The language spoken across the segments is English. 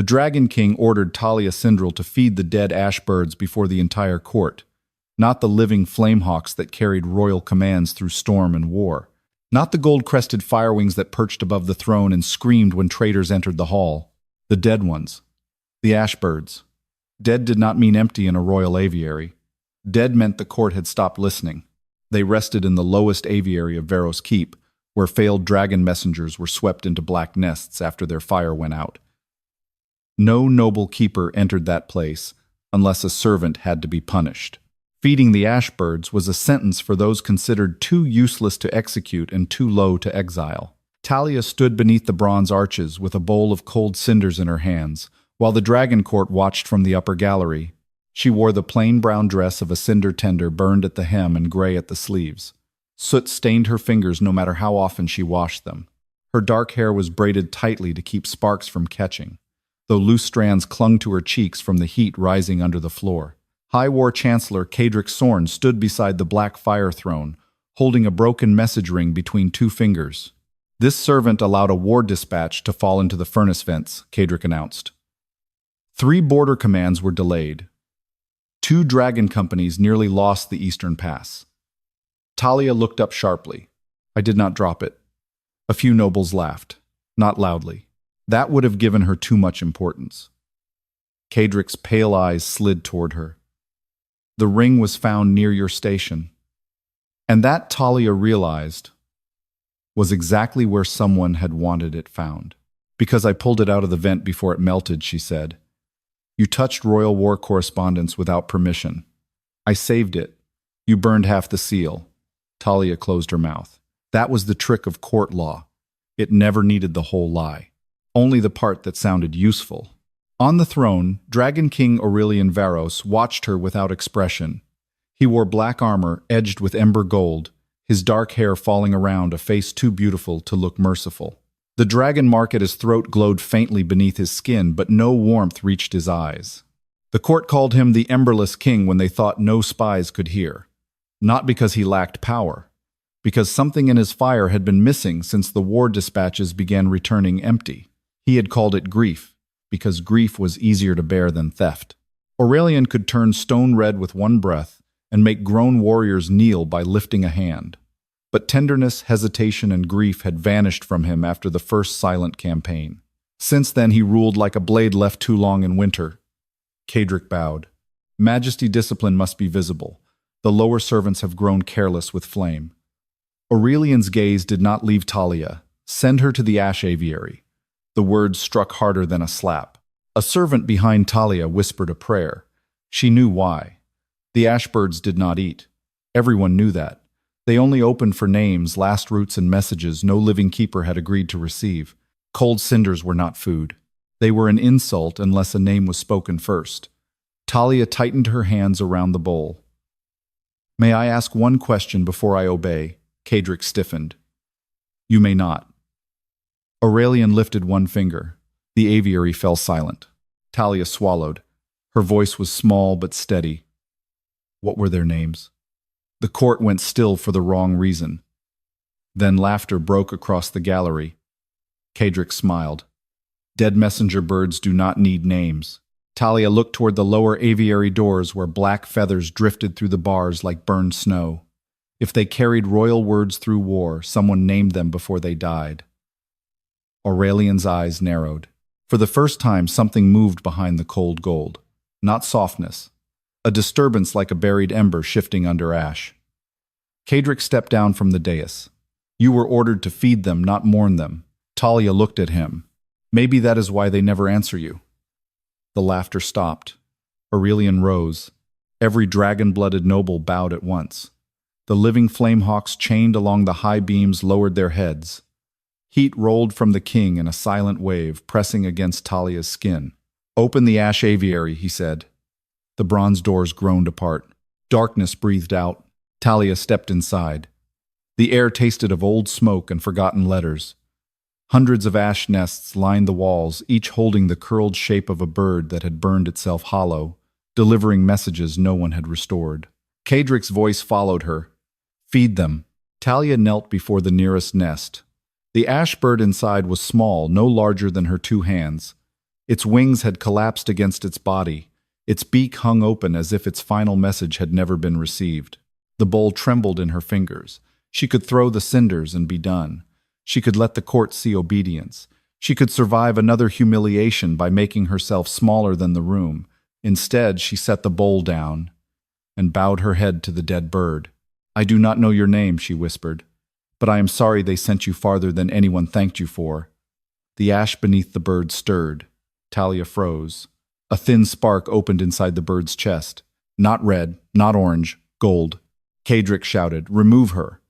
The Dragon King ordered Talia Cindrel to feed the dead ash birds before the entire court, not the living flamehawks that carried royal commands through storm and war, not the gold-crested firewings that perched above the throne and screamed when traitors entered the hall. The dead ones. The ash birds. Dead did not mean empty in a royal aviary. Dead meant the court had stopped listening. They rested in the lowest aviary of Vharos Keep, where failed dragon messengers were swept into black nests after their fire went out. No noble keeper entered that place unless a servant had to be punished. Feeding the ash birds was a sentence for those considered too useless to execute and too low to exile. Talia stood beneath the bronze arches with a bowl of cold cinders in her hands, while the dragon court watched from the upper gallery. She wore the plain brown dress of a cinder-tender, burned at the hem and gray at the sleeves. Soot stained her fingers no matter how often she washed them. Her dark hair was braided tightly to keep sparks from catching, though loose strands clung to her cheeks from the heat rising under the floor. High War Chancellor Cadric Sorn stood beside the black fire throne, holding a broken message ring between two fingers. This servant allowed a war dispatch to fall into the furnace vents, Cadric announced. 3 border commands were delayed. 2 dragon companies nearly lost the Eastern Pass. Talia looked up sharply. I did not drop it. A few nobles laughed, not loudly. That would have given her too much importance. Cadric's pale eyes slid toward her. The ring was found near your station. And that, Talia realized, was exactly where someone had wanted it found. Because I pulled it out of the vent before it melted, she said. You touched royal war correspondence without permission. I saved it. You burned half the seal. Talia closed her mouth. That was the trick of court law. It never needed the whole lie. Only the part that sounded useful. On the throne, Dragon King Aurelian Vharos watched her without expression. He wore black armor edged with ember gold, his dark hair falling around a face too beautiful to look merciful. The dragon mark at his throat glowed faintly beneath his skin, but no warmth reached his eyes. The court called him the Emberless King when they thought no spies could hear. Not because he lacked power, because something in his fire had been missing since the war dispatches began returning empty. He had called it grief, because grief was easier to bear than theft. Aurelian could turn stone red with one breath and make grown warriors kneel by lifting a hand. But tenderness, hesitation, and grief had vanished from him after the first silent campaign. Since then he ruled like a blade left too long in winter. Cadric bowed. Majesty discipline must be visible. The lower servants have grown careless with flame. Aurelian's gaze did not leave Talia. Send her to the ash aviary. The words struck harder than a slap. A servant behind Talia whispered a prayer. She knew why. The ashbirds did not eat. Everyone knew that. They only opened for names, last roots, and messages no living keeper had agreed to receive. Cold cinders were not food. They were an insult unless a name was spoken first. Talia tightened her hands around the bowl. May I ask one question before I obey? Cadric stiffened. You may not. Aurelian lifted one finger. The aviary fell silent. Talia swallowed. Her voice was small but steady. What were their names? The court went still for the wrong reason. Then laughter broke across the gallery. Cadric smiled. Dead messenger birds do not need names. Talia looked toward the lower aviary doors where black feathers drifted through the bars like burned snow. If they carried royal words through war, someone named them before they died. Aurelian's eyes narrowed. For the first time, something moved behind the cold gold. Not softness. A disturbance like a buried ember shifting under ash. Cadric stepped down from the dais. You were ordered to feed them, not mourn them. Talia looked at him. Maybe that is why they never answer you. The laughter stopped. Aurelian rose. Every dragon-blooded noble bowed at once. The living flamehawks chained along the high beams lowered their heads. Heat rolled from the king in a silent wave, pressing against Talia's skin. Open the ash aviary, he said. The bronze doors groaned apart. Darkness breathed out. Talia stepped inside. The air tasted of old smoke and forgotten letters. Hundreds of ash nests lined the walls, each holding the curled shape of a bird that had burned itself hollow, delivering messages no one had restored. Cadric's voice followed her. Feed them. Talia knelt before the nearest nest. The ash bird inside was small, no larger than her 2 hands. Its wings had collapsed against its body. Its beak hung open as if its final message had never been received. The bowl trembled in her fingers. She could throw the cinders and be done. She could let the court see obedience. She could survive another humiliation by making herself smaller than the room. Instead, she set the bowl down and bowed her head to the dead bird. "I do not know your name," she whispered, "but I am sorry they sent you farther than anyone thanked you for." The ash beneath the bird stirred. Talia froze. A thin spark opened inside the bird's chest. Not red, not orange, gold. Kadric shouted, "Remove her."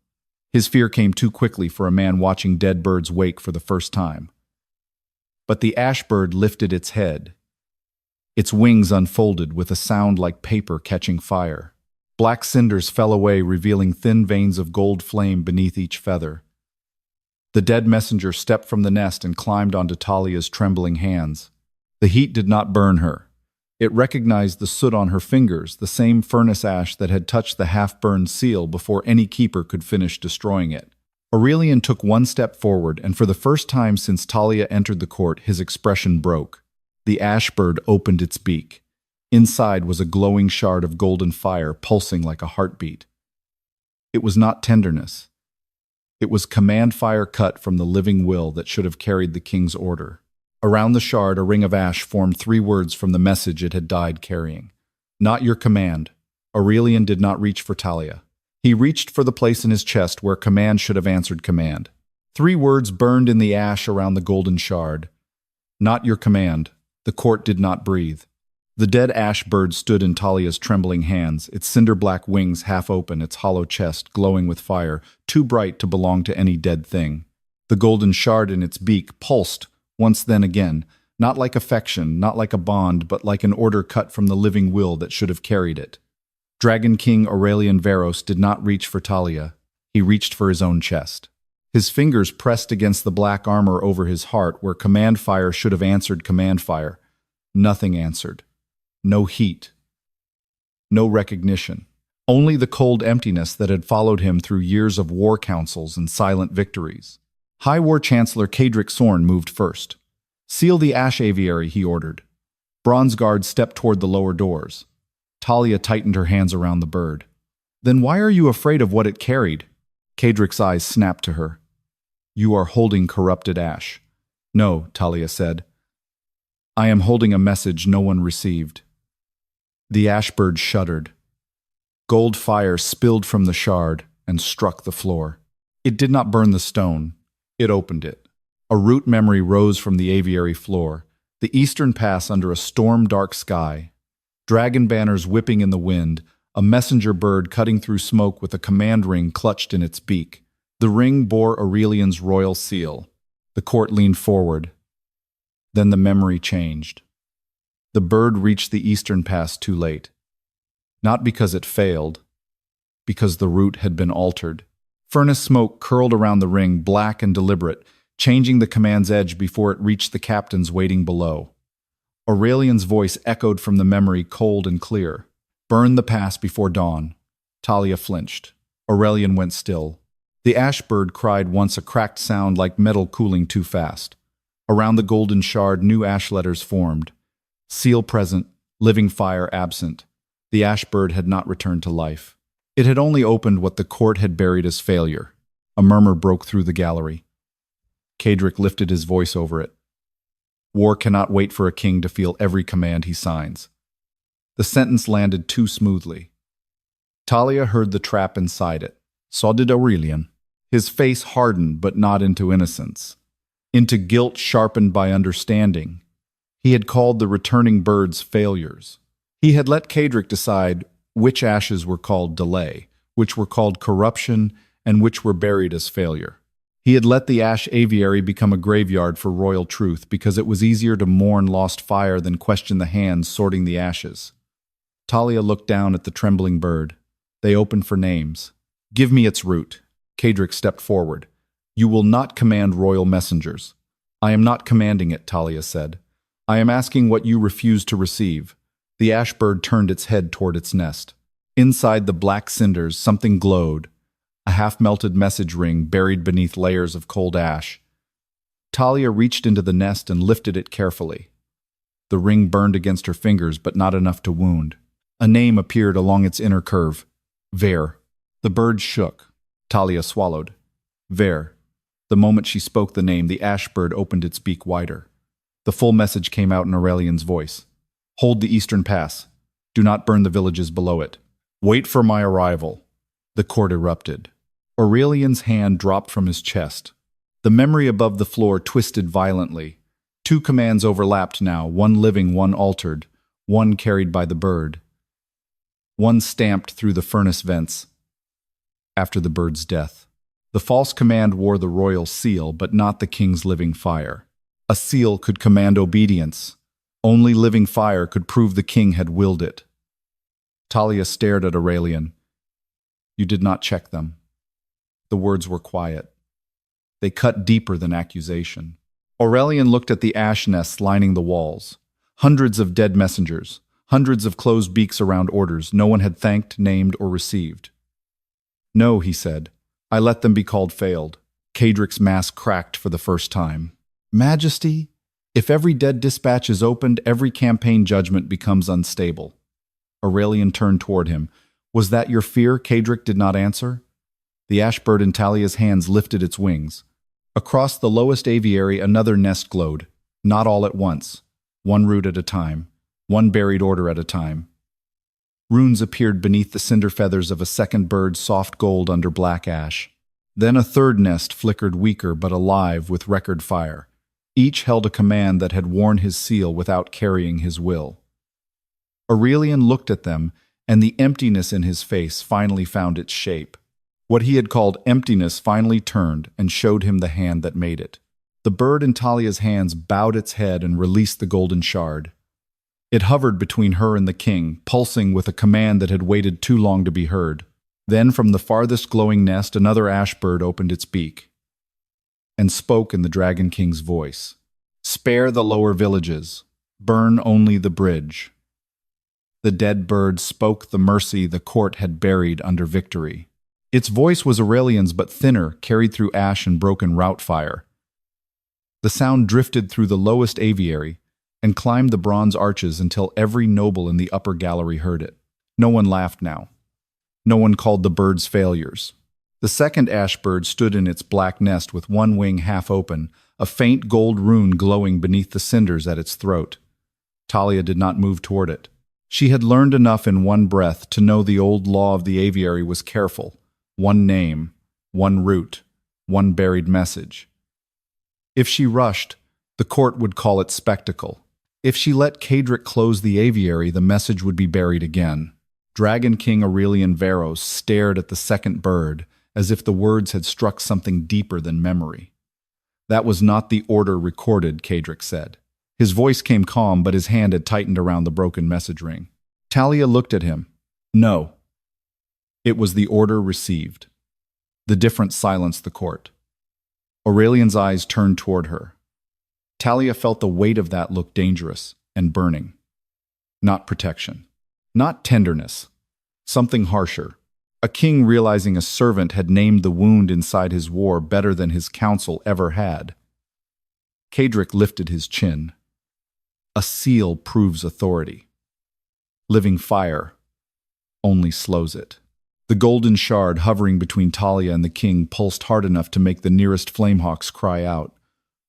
His fear came too quickly for a man watching dead birds wake for the first time. But the ash bird lifted its head. Its wings unfolded with a sound like paper catching fire. Black cinders fell away, revealing thin veins of gold flame beneath each feather. The dead messenger stepped from the nest and climbed onto Talia's trembling hands. The heat did not burn her. It recognized the soot on her fingers, the same furnace ash that had touched the half-burned seal before any keeper could finish destroying it. Aurelian took one step forward, and for the first time since Talia entered the court, his expression broke. The ash bird opened its beak. Inside was a glowing shard of golden fire pulsing like a heartbeat. It was not tenderness. It was command fire cut from the living will that should have carried the king's order. Around the shard, a ring of ash formed 3 words from the message it had died carrying. "Not your command." Aurelian did not reach for Talia. He reached for the place in his chest where command should have answered command. 3 words burned in the ash around the golden shard. "Not your command." The court did not breathe. The dead ash bird stood in Talia's trembling hands, its cinder-black wings half open, its hollow chest glowing with fire, too bright to belong to any dead thing. The golden shard in its beak pulsed, once then again, not like affection, not like a bond, but like an order cut from the living will that should have carried it. Dragon King Aurelian Vharos did not reach for Talia. He reached for his own chest. His fingers pressed against the black armor over his heart where command fire should have answered command fire. Nothing answered. No heat. No recognition. Only the cold emptiness that had followed him through years of war councils and silent victories. High War Chancellor Kadric Sorn moved first. "Seal the ash aviary," he ordered. Bronze guards stepped toward the lower doors. Talia tightened her hands around the bird. "Then why are you afraid of what it carried?" Kadric's eyes snapped to her. "You are holding corrupted ash." "No," Talia said. "I am holding a message no one received." The ash bird shuddered. Gold fire spilled from the shard and struck the floor. It did not burn the stone. It opened it. A root memory rose from the aviary floor, the eastern pass under a storm-dark sky. Dragon banners whipping in the wind, a messenger bird cutting through smoke with a command ring clutched in its beak. The ring bore Aurelian's royal seal. The court leaned forward. Then the memory changed. The bird reached the eastern pass too late. Not because it failed, because the route had been altered. Furnace smoke curled around the ring, black and deliberate, changing the command's edge before it reached the captains waiting below. Aurelian's voice echoed from the memory, cold and clear. "Burn the pass before dawn." Talia flinched. Aurelian went still. The ash bird cried once, a cracked sound like metal cooling too fast. Around the golden shard, new ash letters formed. Seal present, living fire absent. The ash bird had not returned to life. It had only opened what the court had buried as failure. A murmur broke through the gallery. Kadric lifted his voice over it. "War cannot wait for a king to feel every command he signs." The sentence landed too smoothly. Talia heard the trap inside it. So did Aurelian. His face hardened, but not into innocence. Into guilt sharpened by understanding. He had called the returning birds failures. He had let Kadric decide which ashes were called delay, which were called corruption, and which were buried as failure. He had let the ash aviary become a graveyard for royal truth because it was easier to mourn lost fire than question the hands sorting the ashes. Talia looked down at the trembling bird. They opened for names. "Give me its root." Kadric stepped forward. "You will not command royal messengers." "I am not commanding it," Talia said. "I am asking what you refuse to receive." The ash bird turned its head toward its nest. Inside the black cinders, something glowed. A half-melted message ring buried beneath layers of cold ash. Talia reached into the nest and lifted it carefully. The ring burned against her fingers, but not enough to wound. A name appeared along its inner curve. Vhair. The bird shook. Talia swallowed. Vhair. The moment she spoke the name, the ash bird opened its beak wider. The full message came out in Aurelian's voice. Hold the eastern pass. Do not burn the villages below it. Wait for my arrival. The court erupted. Aurelian's hand dropped from his chest. The memory above the floor twisted violently. Two commands overlapped now, one living, one altered, one carried by the bird. One stamped through the furnace vents after the bird's death. The false command wore the royal seal, but not the king's living fire. A seal could command obedience. Only living fire could prove the king had willed it. Talia stared at Aurelian. You did not check them. The words were quiet. They cut deeper than accusation. Aurelian looked at the ash nests lining the walls. Hundreds of dead messengers, hundreds of closed beaks around orders no one had thanked, named, or received. No, he said. I let them be called failed. Kadric's mask cracked for the first time. Majesty, if every dead dispatch is opened, every campaign judgment becomes unstable. Aurelian turned toward him. Was that your fear? Kadric did not answer. The ash bird in Talia's hands lifted its wings. Across the lowest aviary, another nest glowed. Not all at once. One root at a time. One buried order at a time. Runes appeared beneath the cinder feathers of a second bird, soft gold under black ash. Then a third nest flickered weaker but alive with record fire. Each held a command that had worn his seal without carrying his will. Aurelian looked at them, and the emptiness in his face finally found its shape. What he had called emptiness finally turned and showed him the hand that made it. The bird in Talia's hands bowed its head and released the golden shard. It hovered between her and the king, pulsing with a command that had waited too long to be heard. Then from the farthest glowing nest, another ash bird opened its beak and spoke in the Dragon King's voice. Spare the lower villages. Burn only the bridge. The dead bird spoke the mercy the court had buried under victory. Its voice was Aurelian's, but thinner, carried through ash and broken rout fire. The sound drifted through the lowest aviary and climbed the bronze arches until every noble in the upper gallery heard it. No one laughed now. No one called the birds failures. The second ash bird stood in its black nest with one wing half open, a faint gold rune glowing beneath the cinders at its throat. Talia did not move toward it. She had learned enough in one breath to know the old law of the aviary was careful. One name, one root, one buried message. If she rushed, the court would call it spectacle. If she let Kadric close the aviary, the message would be buried again. Dragon King Aurelian Vharos stared at the second bird as if the words had struck something deeper than memory. That was not the order recorded, Kadric said. His voice came calm, but his hand had tightened around the broken message ring. Talia looked at him. No. It was the order received. The difference silenced the court. Aurelian's eyes turned toward her. Talia felt the weight of that look dangerous and burning. Not protection. Not tenderness. Something harsher. A king realizing a servant had named the wound inside his war better than his council ever had. Kadric lifted his chin. A seal proves authority. Living fire only slows it. The golden shard hovering between Talia and the king pulsed hard enough to make the nearest flamehawks cry out.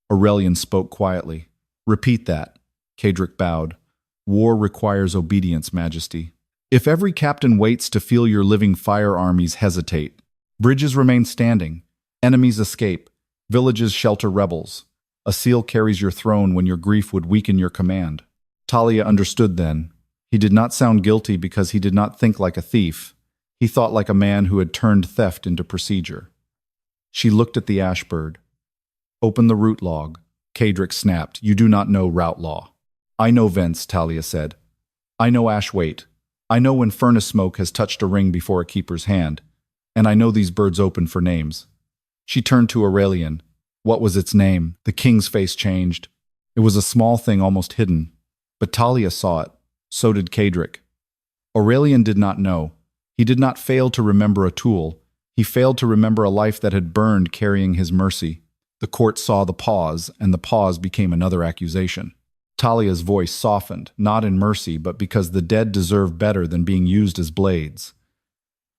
Aurelian spoke quietly. Repeat that. Kadric bowed. War requires obedience, Majesty. If every captain waits to feel your living fire armies hesitate, bridges remain standing, enemies escape, villages shelter rebels. A seal carries your throne when your grief would weaken your command. Talia understood then. He did not sound guilty because he did not think like a thief. He thought like a man who had turned theft into procedure. She looked at the ash bird. Open the route log. Kadric snapped. You do not know route law. I know vents, Talia said. I know ash weight. I know when furnace smoke has touched a ring before a keeper's hand. And I know these birds open for names. She turned to Aurelian. What was its name? The king's face changed. It was a small thing almost hidden. But Talia saw it. So did Kadric. Aurelian did not know. He did not fail to remember a tool. He failed to remember a life that had burned carrying his mercy. The court saw the pause, and the pause became another accusation. Talia's voice softened, not in mercy, but because the dead deserve better than being used as blades.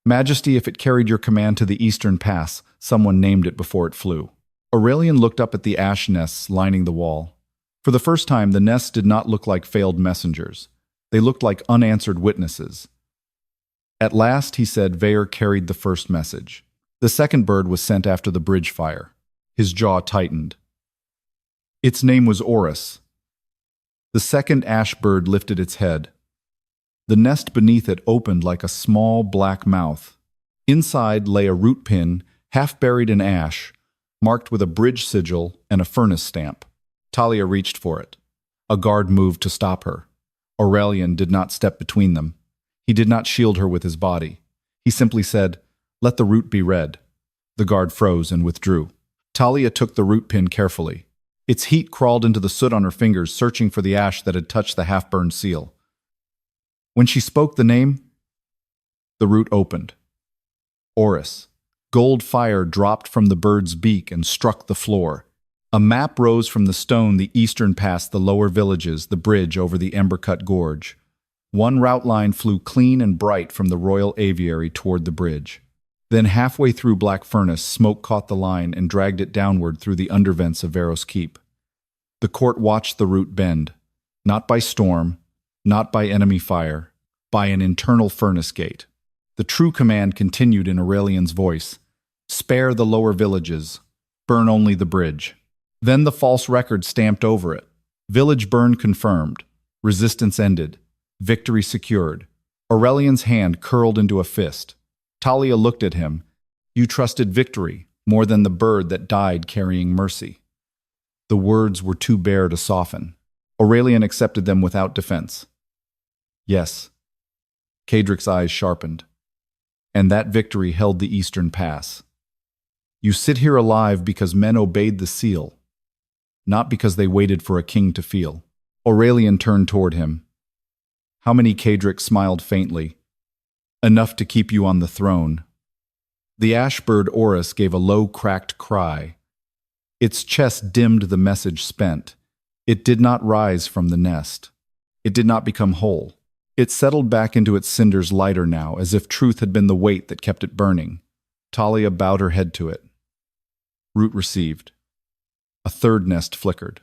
Majesty, if it carried your command to the eastern pass, someone named it before it flew. Aurelian looked up at the ash nests lining the wall. For the first time, the nests did not look like failed messengers. They looked like unanswered witnesses. At last, he said, Vhair carried the first message. The second bird was sent after the bridge fire. His jaw tightened. Its name was Orus. The second ash bird lifted its head. The nest beneath it opened like a small black mouth. Inside lay a root pin, half buried in ash, marked with a bridge sigil and a furnace stamp. Talia reached for it. A guard moved to stop her. Aurelian did not step between them. He did not shield her with his body. He simply said, "Let the root be read." The guard froze and withdrew. Talia took the root pin carefully. Its heat crawled into the soot on her fingers, searching for the ash that had touched the half-burned seal. When she spoke the name, the root opened. Orus. Gold fire dropped from the bird's beak and struck the floor. A map rose from the stone, the eastern pass, the lower villages, the bridge over the ember-cut gorge. One route line flew clean and bright from the royal aviary toward the bridge. Then halfway through Black Furnace, smoke caught the line and dragged it downward through the undervents of Vharos Keep. The court watched the route bend, not by storm, not by enemy fire, by an internal furnace gate. The true command continued in Aurelian's voice. Spare the lower villages. Burn only the bridge. Then the false record stamped over it. Village burn confirmed. Resistance ended. Victory secured. Aurelian's hand curled into a fist. Talia looked at him. You trusted victory more than the bird that died carrying mercy. The words were too bare to soften. Aurelian accepted them without defense. Yes. Kadric's eyes sharpened. And that victory held the eastern pass. You sit here alive because men obeyed the seal, not because they waited for a king to feel. Aurelian turned toward him. How many? Kadric smiled faintly. Enough to keep you on the throne. The ash-bird Orus gave a low, cracked cry. Its chest dimmed, the message spent. It did not rise from the nest. It did not become whole. It settled back into its cinders lighter now, as if truth had been the weight that kept it burning. Talia bowed her head to it. Root received. A third nest flickered.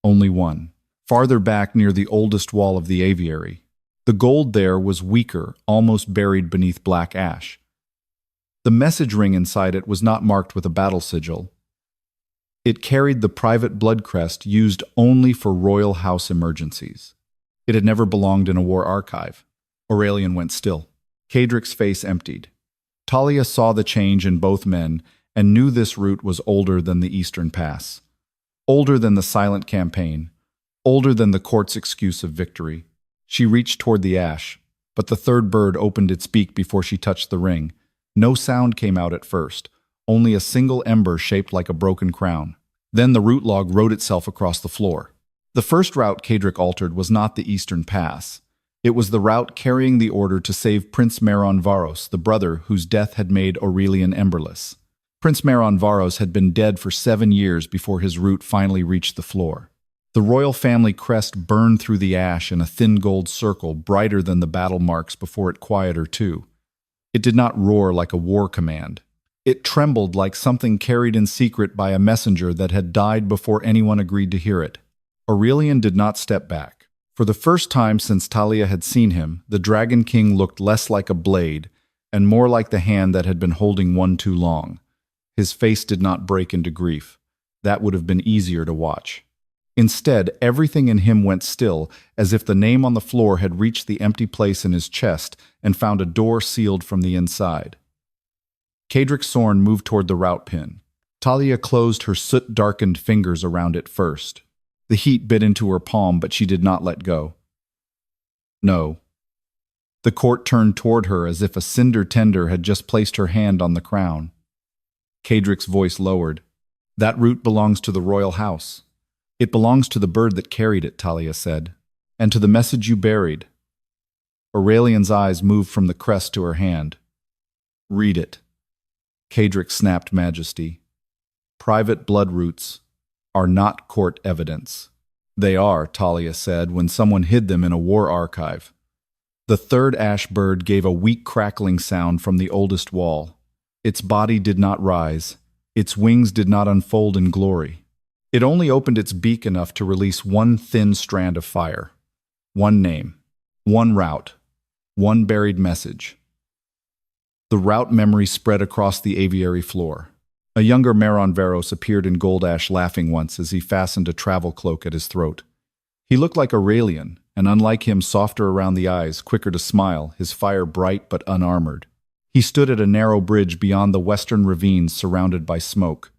Only one. Farther back near the oldest wall of the aviary. The gold there was weaker, almost buried beneath black ash. The message ring inside it was not marked with a battle sigil. It carried the private blood crest used only for royal house emergencies. It had never belonged in a war archive. Aurelian went still. Kadric's face emptied. Talia saw the change in both men and knew this route was older than the Eastern Pass. Older than the silent campaign. Older than the court's excuse of victory. She reached toward the ash, but the third bird opened its beak before she touched the ring. No sound came out at first, only a single ember shaped like a broken crown. Then the root log wrote itself across the floor. The first route Kadric altered was not the Eastern Pass. It was the route carrying the order to save Prince Aurelian Vharos, the brother whose death had made Aurelian emberless. Prince Aurelian Vharos had been dead for 7 years before his root finally reached the floor. The royal family crest burned through the ash in a thin gold circle, brighter than the battle marks before it quieter too. It did not roar like a war command. It trembled like something carried in secret by a messenger that had died before anyone agreed to hear it. Aurelian did not step back. For the first time since Talia had seen him, the Dragon King looked less like a blade and more like the hand that had been holding one too long. His face did not break into grief. That would have been easier to watch. Instead, everything in him went still, as if the name on the floor had reached the empty place in his chest and found a door sealed from the inside. Kadric's Sorn moved toward the route pin. Talia closed her soot-darkened fingers around it first. The heat bit into her palm, but she did not let go. No. The court turned toward her as if a cinder-tender had just placed her hand on the crown. Kadric's voice lowered. That root belongs to the royal house. It belongs to the bird that carried it, Talia said, and to the message you buried. Aurelian's eyes moved from the crest to her hand. Read it. Kadric snapped, Majesty. Private blood roots are not court evidence. They are, Talia said, when someone hid them in a war archive. The third ash bird gave a weak crackling sound from the oldest wall. Its body did not rise. Its wings did not unfold in glory. It only opened its beak enough to release one thin strand of fire. One name. One route. One buried message. The route memory spread across the aviary floor. A younger Vharos appeared in gold ash laughing once as he fastened a travel cloak at his throat. He looked like Aurelian, and unlike him, softer around the eyes, quicker to smile, his fire bright but unarmored. He stood at a narrow bridge beyond the western ravines surrounded by smoke.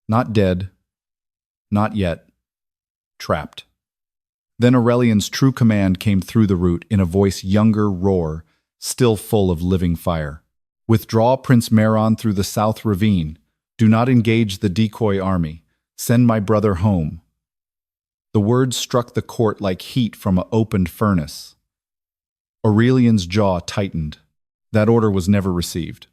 Not dead. Not yet. Trapped. Then Aurelian's true command came through the root in a voice younger, roar, still full of living fire. Withdraw Prince Meron through the south ravine. Do not engage the decoy army. Send my brother home. The words struck the court like heat from an opened furnace. Aurelian's jaw tightened. That order was never received.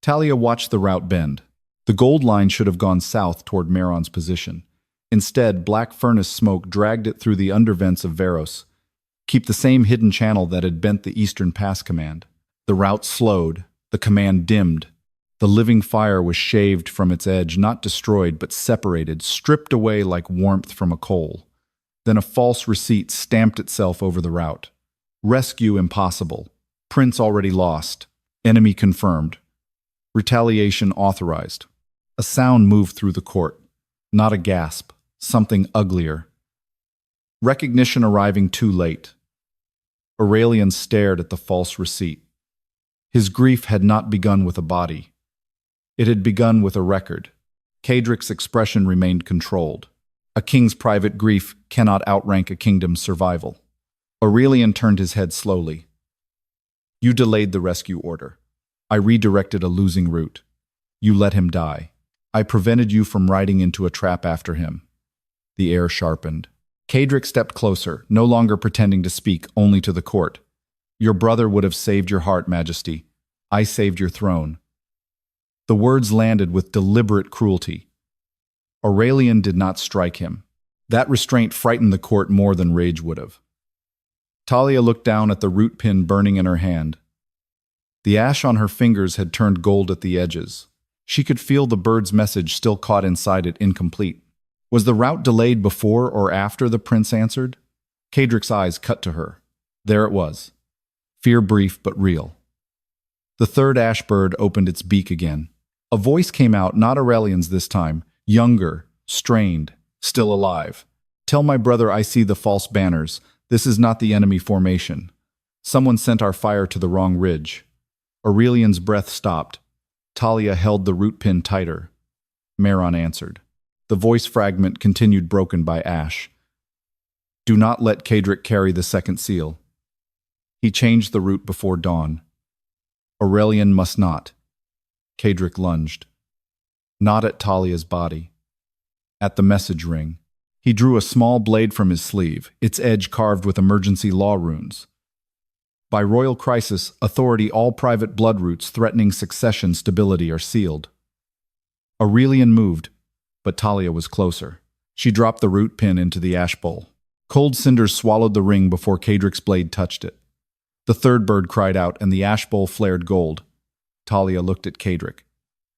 Talia watched the route bend. The gold line should have gone south toward Meron's position. Instead, black furnace smoke dragged it through the undervents of Vharos. Keep the same hidden channel that had bent the Eastern Pass command. The route slowed. The command dimmed. The living fire was shaved from its edge, not destroyed, but separated, stripped away like warmth from a coal. Then a false receipt stamped itself over the route. Rescue impossible. Prince already lost. Enemy confirmed. Retaliation authorized. A sound moved through the court. Not a gasp. Something uglier. Recognition arriving too late. Aurelian stared at the false receipt. His grief had not begun with a body. It had begun with a record. Kadric's expression remained controlled. A king's private grief cannot outrank a kingdom's survival. Aurelian turned his head slowly. You delayed the rescue order. I redirected a losing route. You let him die. I prevented you from riding into a trap after him. The air sharpened. Kadric stepped closer, no longer pretending to speak, only to the court. Your brother would have saved your heart, Majesty. I saved your throne. The words landed with deliberate cruelty. Aurelian did not strike him. That restraint frightened the court more than rage would have. Talia looked down at the root pin burning in her hand. The ash on her fingers had turned gold at the edges. She could feel the bird's message still caught inside it, incomplete. Was the route delayed before or after the prince answered? Kadric's eyes cut to her. There it was. Fear brief but real. The third ash bird opened its beak again. A voice came out, not Aurelian's this time, younger, strained, still alive. Tell my brother I see the false banners. This is not the enemy formation. Someone sent our fire to the wrong ridge. Aurelian's breath stopped. Talia held the root pin tighter. Meron answered. The voice fragment continued, broken by ash. Do not let Kadric carry the second seal. He changed the route before dawn. Aurelian must not. Kadric lunged. Not at Talia's body. At the message ring. He drew a small blade from his sleeve, its edge carved with emergency law runes. By royal crisis, authority, all private blood routes threatening succession stability are sealed. Aurelian moved, but Talia was closer. She dropped the root pin into the ash bowl. Cold cinders swallowed the ring before Kadric's blade touched it. The third bird cried out, and the ash bowl flared gold. Talia looked at Kadric.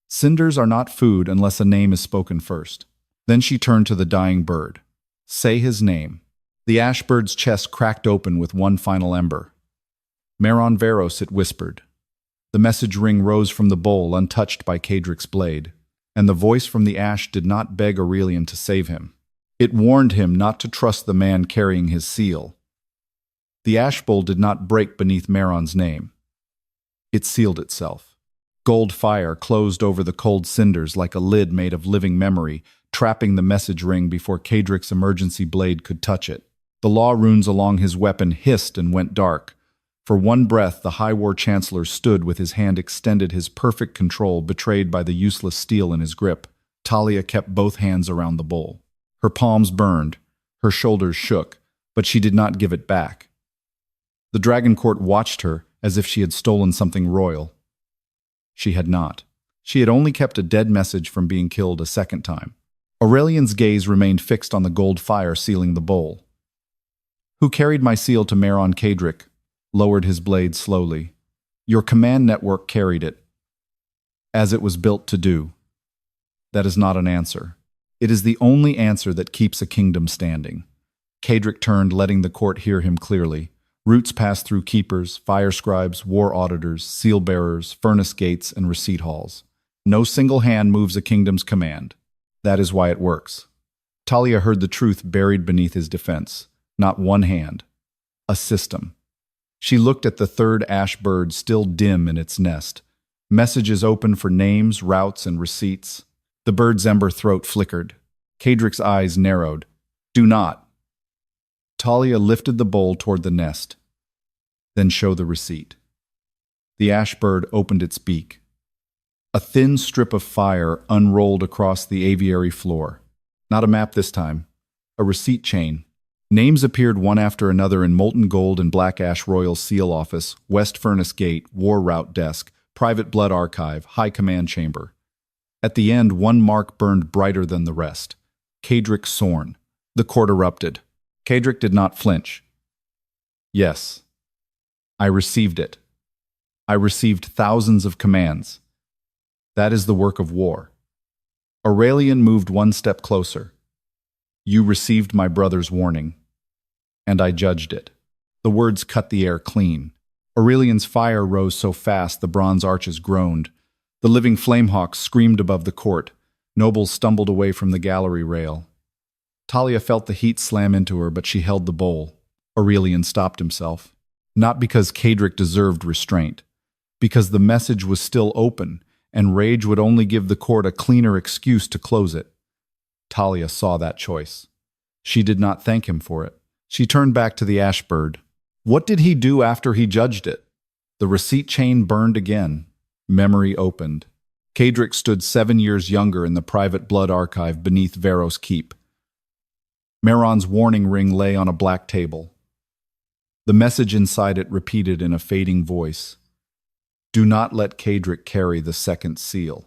Cinders are not food unless a name is spoken first. Then she turned to the dying bird. Say his name. The ash bird's chest cracked open with one final ember. Vharos, it whispered. The message ring rose from the bowl, untouched by Kadric's blade, and the voice from the ash did not beg Aurelian to save him. It warned him not to trust the man carrying his seal. The ash bowl did not break beneath Meron's name. It sealed itself. Gold fire closed over the cold cinders like a lid made of living memory, trapping the message ring before Kadric's emergency blade could touch it. The law runes along his weapon hissed and went dark. For one breath, the High War Chancellor stood with his hand extended, his perfect control betrayed by the useless steel in his grip. Talia kept both hands around the bowl. Her palms burned, her shoulders shook, but she did not give it back. The Dragon Court watched her as if she had stolen something royal. She had not. She had only kept a dead message from being killed a second time. Aurelian's gaze remained fixed on the gold fire sealing the bowl. Who carried my seal to Meron Kadric, lowered his blade slowly. Your command network carried it, as it was built to do. That is not an answer. It is the only answer that keeps a kingdom standing. Kadric turned, letting the court hear him clearly. Roots passed through keepers, fire scribes, war auditors, seal bearers, furnace gates, and receipt halls. No single hand moves a kingdom's command. That is why it works. Talia heard the truth buried beneath his defense. Not one hand. A system. She looked at the third ash bird still dim in its nest. Messages open for names, routes, and receipts. The bird's ember throat flickered. Kadric's eyes narrowed. Do not. Talia lifted the bowl toward the nest. Then show the receipt. The ash bird opened its beak. A thin strip of fire unrolled across the aviary floor. Not a map this time. A receipt chain. Names appeared one after another in molten gold and black ash Royal Seal Office, West Furnace Gate, War Route Desk, Private Blood Archive, High Command Chamber. At the end, one mark burned brighter than the rest. Kadric Sorn. The court erupted. Kadric did not flinch. Yes. I received it. I received thousands of commands. That is the work of war. Aurelian moved one step closer. You received my brother's warning, and I judged it. The words cut the air clean. Aurelian's fire rose so fast the bronze arches groaned. The living flamehawks screamed above the court. Nobles stumbled away from the gallery rail. Talia felt the heat slam into her, but she held the bowl. Aurelian stopped himself. Not because Kadric deserved restraint, because the message was still open, and rage would only give the court a cleaner excuse to close it. Talia saw that choice. She did not thank him for it. She turned back to the ashbird. What did he do after he judged it? The receipt chain burned again. Memory opened. Kadric stood 7 years younger in the private blood archive beneath Vharos Keep. Meron's warning ring lay on a black table. The message inside it repeated in a fading voice. Do not let Kadric carry the second seal.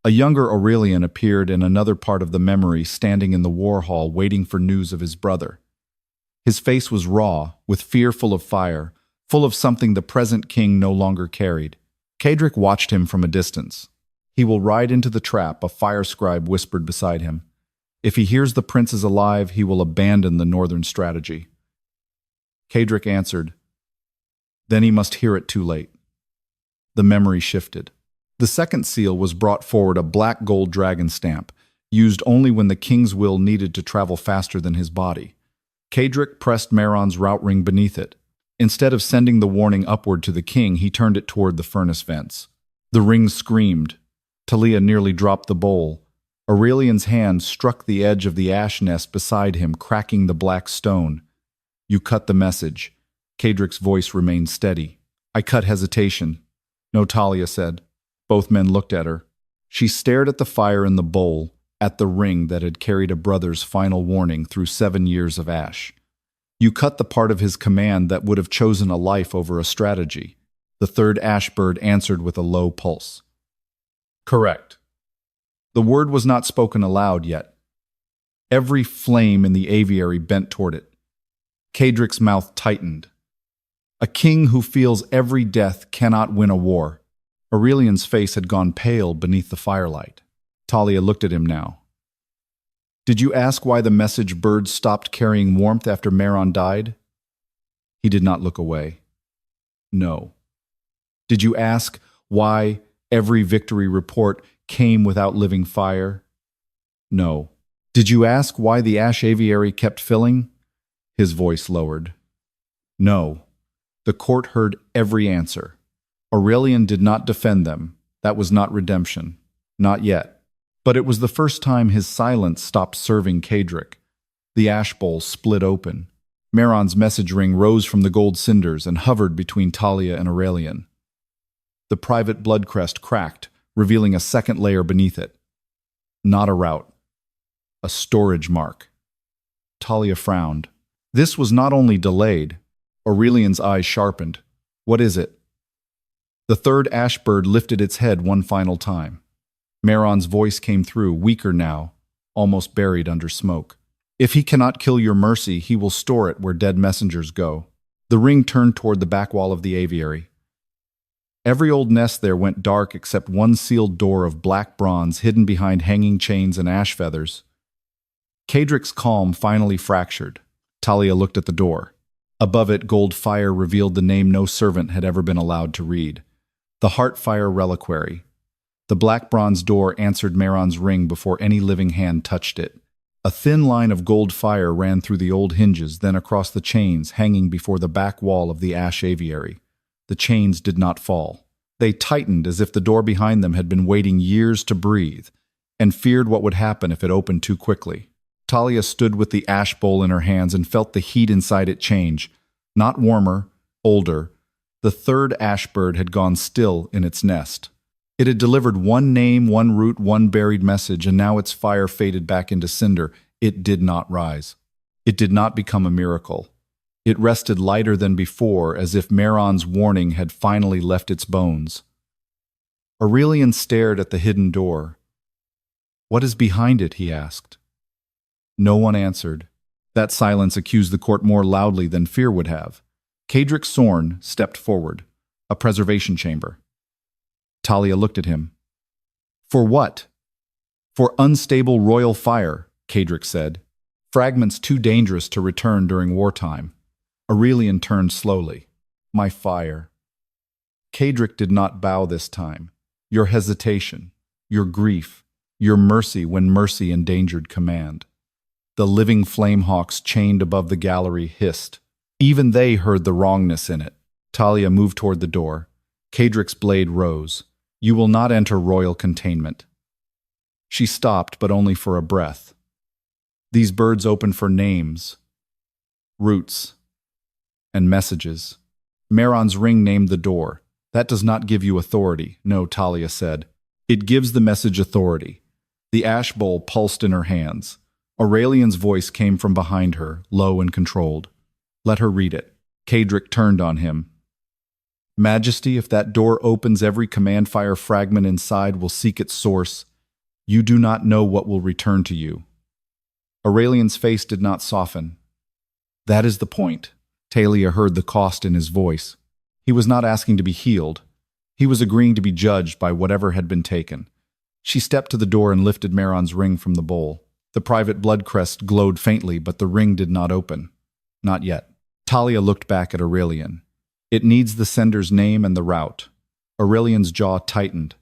A younger Aurelian appeared in another part of the memory, standing in the war hall waiting for news of his brother. His face was raw, with fear full of fire, full of something the present king no longer carried. Kadric watched him from a distance. He will ride into the trap, a fire scribe whispered beside him. If he hears the prince is alive, he will abandon the northern strategy. Kadric answered, then he must hear it too late. The memory shifted. The second seal was brought forward, a black gold dragon stamp, used only when the king's will needed to travel faster than his body. Kadric pressed Meron's route ring beneath it. Instead of sending the warning upward to the king, he turned it toward the furnace vents. The ring screamed. Talia nearly dropped the bowl. Aurelian's hand struck the edge of the ash nest beside him, cracking the black stone. You cut the message. Kadric's voice remained steady. I cut hesitation. No, Talia said. Both men looked at her. She stared at the fire in the bowl, at the ring that had carried a brother's final warning through 7 years of ash. You cut the part of his command that would have chosen a life over a strategy. The third ashbird answered with a low pulse. Correct. The word was not spoken aloud yet. Every flame in the aviary bent toward it. Kadric's mouth tightened. A king who feels every death cannot win a war. Aurelian's face had gone pale beneath the firelight. Talia looked at him now. Did you ask why the message birds stopped carrying warmth after Meron died? He did not look away. No. Did you ask why every victory report came without living fire? No. Did you ask why the ash aviary kept filling? His voice lowered. No. The court heard every answer. Aurelian did not defend them. That was not redemption. Not yet. But it was the first time his silence stopped serving Kadric. The ash bowl split open. Meron's message ring rose from the gold cinders and hovered between Talia and Aurelian. The private blood crest cracked, revealing a second layer beneath it. Not a route. A storage mark. Talia frowned. This was not only delayed. Aurelian's eyes sharpened. What is it? The third ashbird lifted its head one final time. Meron's voice came through, weaker now, almost buried under smoke. If he cannot kill your mercy, he will store it where dead messengers go. The ring turned toward the back wall of the aviary. Every old nest there went dark except one sealed door of black bronze hidden behind hanging chains and ash feathers. Cadric's calm finally fractured. Talia looked at the door. Above it, gold fire revealed the name no servant had ever been allowed to read. The heartfire reliquary. The black bronze door answered Mehron's ring before any living hand touched it. A thin line of gold fire ran through the old hinges, then across the chains hanging before the back wall of the ash aviary. The chains did not fall. They tightened as if the door behind them had been waiting years to breathe, and feared what would happen if it opened too quickly. Talia stood with the ash bowl in her hands and felt the heat inside it change. Not warmer, older. The third ash bird had gone still in its nest. It had delivered one name, one root, one buried message, and now its fire faded back into cinder. It did not rise. It did not become a miracle. It rested lighter than before, as if Mehron's warning had finally left its bones. Aurelian stared at the hidden door. "What is behind it?" he asked. No one answered. That silence accused the court more loudly than fear would have. Cadric Sorn stepped forward. A preservation chamber. Talia looked at him. "For what?" "For unstable royal fire," Cadric said. "Fragments too dangerous to return during wartime." Aurelian turned slowly. "My fire." Cadric did not bow this time. "Your hesitation, your grief, your mercy when mercy endangered command." The living flamehawks chained above the gallery hissed. Even they heard the wrongness in it. Talia moved toward the door. Cadric's blade rose. "You will not enter royal containment." She stopped, but only for a breath. These birds open for names, roots, and messages. Mehron's ring named the door. "That does not give you authority," "No," Talia said. "It gives the message authority." The ash bowl pulsed in her hands. Aurelian's voice came from behind her, low and controlled. "Let her read it." Cadric turned on him. "Majesty, if that door opens, every command fire fragment inside will seek its source. You do not know what will return to you." Aurelian's face did not soften. "That is the point." Talia heard the cost in his voice. He was not asking to be healed. He was agreeing to be judged by whatever had been taken. She stepped to the door and lifted Mehron's ring from the bowl. The private blood crest glowed faintly, but the ring did not open. Not yet. Talia looked back at Aurelian. "It needs the sender's name and the route." Aurelian's jaw tightened.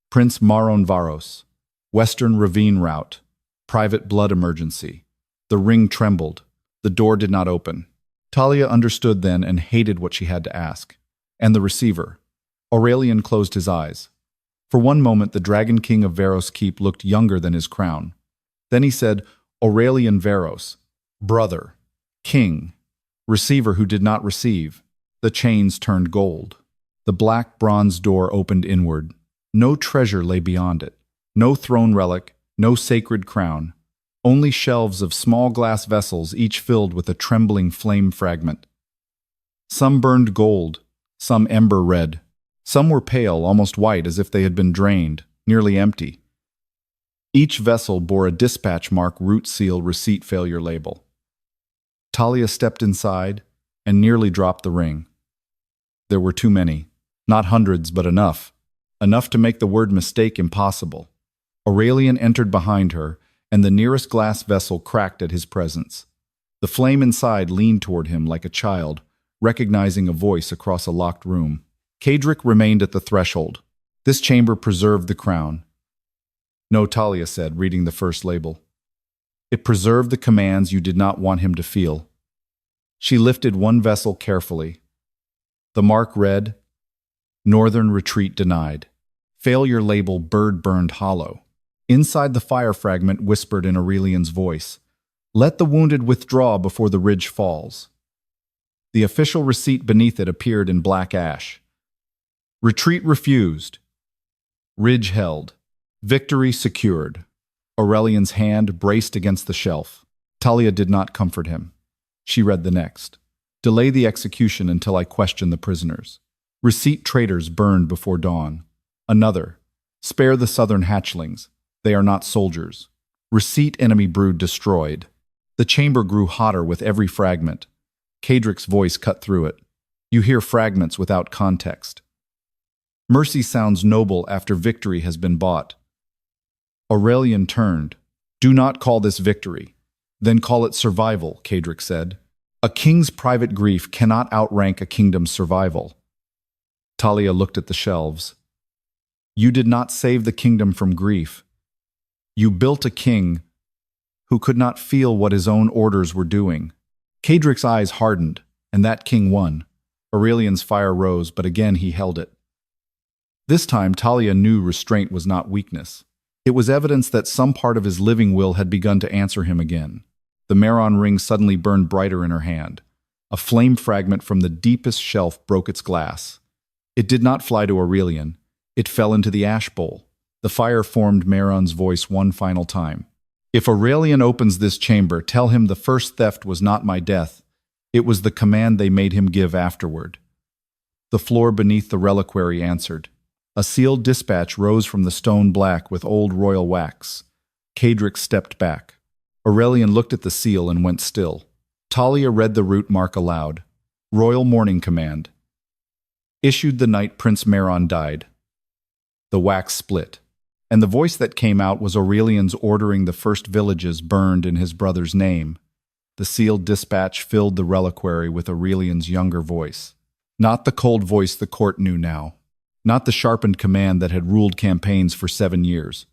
"Prince Aurelian Vharos. Western Ravine Route. Private blood emergency." The ring trembled. The door did not open. Talia understood then and hated what she had to ask. "And the receiver." Aurelian closed his eyes. For one moment, the Dragon King of Vharos Keep looked younger than his crown. Then he said, "Aurelian Vharos, brother, king, receiver who did not receive." The chains turned gold. The black bronze door opened inward. No treasure lay beyond it. No throne relic, no sacred crown. Only shelves of small glass vessels, each filled with a trembling flame fragment. Some burned gold, some ember red. Some were pale, almost white, as if they had been drained, nearly empty. Each vessel bore a dispatch mark, root seal, receipt failure label. Talia stepped inside and nearly dropped the ring. There were too many. Not hundreds, but enough. Enough to make the word mistake impossible. Aurelian entered behind her, and the nearest glass vessel cracked at his presence. The flame inside leaned toward him like a child, recognizing a voice across a locked room. Cadric remained at the threshold. This chamber preserved the crown. "No," Talia said, reading the first label. "It preserved the commands you did not want him to feel." She lifted one vessel carefully. The mark read, "Northern Retreat Denied." Failure label bird burned hollow. Inside the fire fragment whispered in Aurelian's voice, "Let the wounded withdraw before the ridge falls." The official receipt beneath it appeared in black ash. "Retreat refused. Ridge held. Victory secured." Aurelian's hand braced against the shelf. Talia did not comfort him. She read the next. "Delay the execution until I question the prisoners." Receipt traitors burned before dawn. Another. "Spare the southern hatchlings. They are not soldiers." Receipt enemy brood destroyed. The chamber grew hotter with every fragment. Kadric's voice cut through it. You hear fragments without context. Mercy sounds noble after victory has been bought. Aurelian turned. Do not call this victory. Then call it survival, Kadric said. A king's private grief cannot outrank a kingdom's survival. Talia looked at the shelves. You did not save the kingdom from grief. You built a king who could not feel what his own orders were doing. Kadric's eyes hardened, and that king won. Aurelian's fire rose, but again he held it. This time Talia knew restraint was not weakness. It was evidence that some part of his living will had begun to answer him again. The Maron ring suddenly burned brighter in her hand. A flame fragment from the deepest shelf broke its glass. It did not fly to Aurelian. It fell into the ash bowl. The fire formed Maron's voice one final time. If Aurelian opens this chamber, tell him the first theft was not my death. It was the command they made him give afterward. The floor beneath the reliquary answered. A sealed dispatch rose from the stone black with old royal wax. Kadric stepped back. Aurelian looked at the seal and went still. Talia read the root mark aloud. Royal Mourning Command. Issued the night Prince Maron died. The wax split, and the voice that came out was Aurelian's ordering the first villages burned in his brother's name. The sealed dispatch filled the reliquary with Aurelian's younger voice. Not the cold voice the court knew now. Not the sharpened command that had ruled campaigns for 7 years.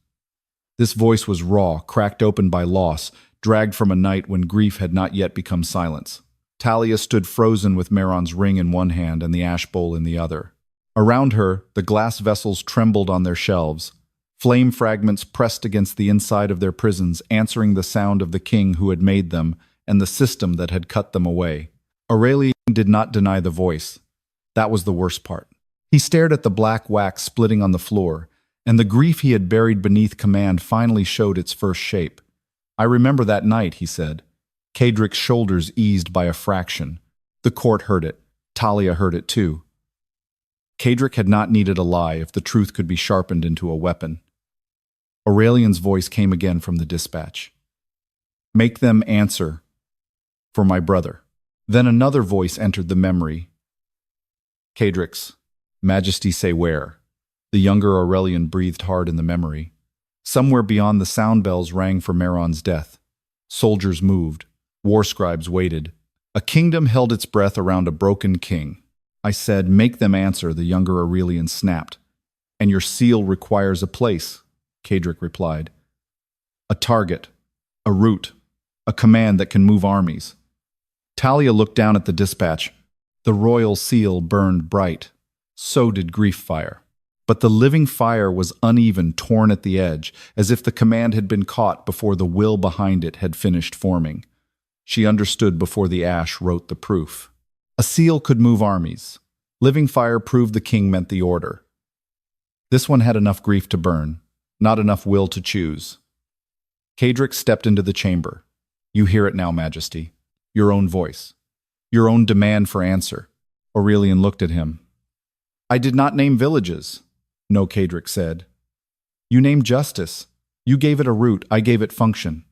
This voice was raw, cracked open by loss, dragged from a night when grief had not yet become silence. Talia stood frozen with Maron's ring in one hand and the ash bowl in the other. Around her, the glass vessels trembled on their shelves. Flame fragments pressed against the inside of their prisons, answering the sound of the king who had made them and the system that had cut them away. Aurelian did not deny the voice. That was the worst part. He stared at the black wax splitting on the floor, and the grief he had buried beneath command finally showed its first shape. I remember that night, he said. Kadric's shoulders eased by a fraction. The court heard it. Talia heard it too. Kadric had not needed a lie if the truth could be sharpened into a weapon. Aurelian's voice came again from the dispatch. Make them answer for my brother. Then another voice entered the memory. Kadric's. Majesty say where. The younger Aurelian breathed hard in the memory. Somewhere beyond the sound bells rang for Maron's death. Soldiers moved. War scribes waited. A kingdom held its breath around a broken king. I said, make them answer, the younger Aurelian snapped. And your seal requires a place, Kadric replied. A target, a route, a command that can move armies. Talia looked down at the dispatch. The royal seal burned bright. So did grief fire. But the living fire was uneven, torn at the edge, as if the command had been caught before the will behind it had finished forming. She understood before the ash wrote the proof. A seal could move armies. Living fire proved the king meant the order. This one had enough grief to burn, not enough will to choose. Kadric stepped into the chamber. You hear it now, Majesty. Your own voice. Your own demand for answer. Aurelian looked at him. I did not name villages. No, Kadric said. You named justice. You gave it a root, I gave it function.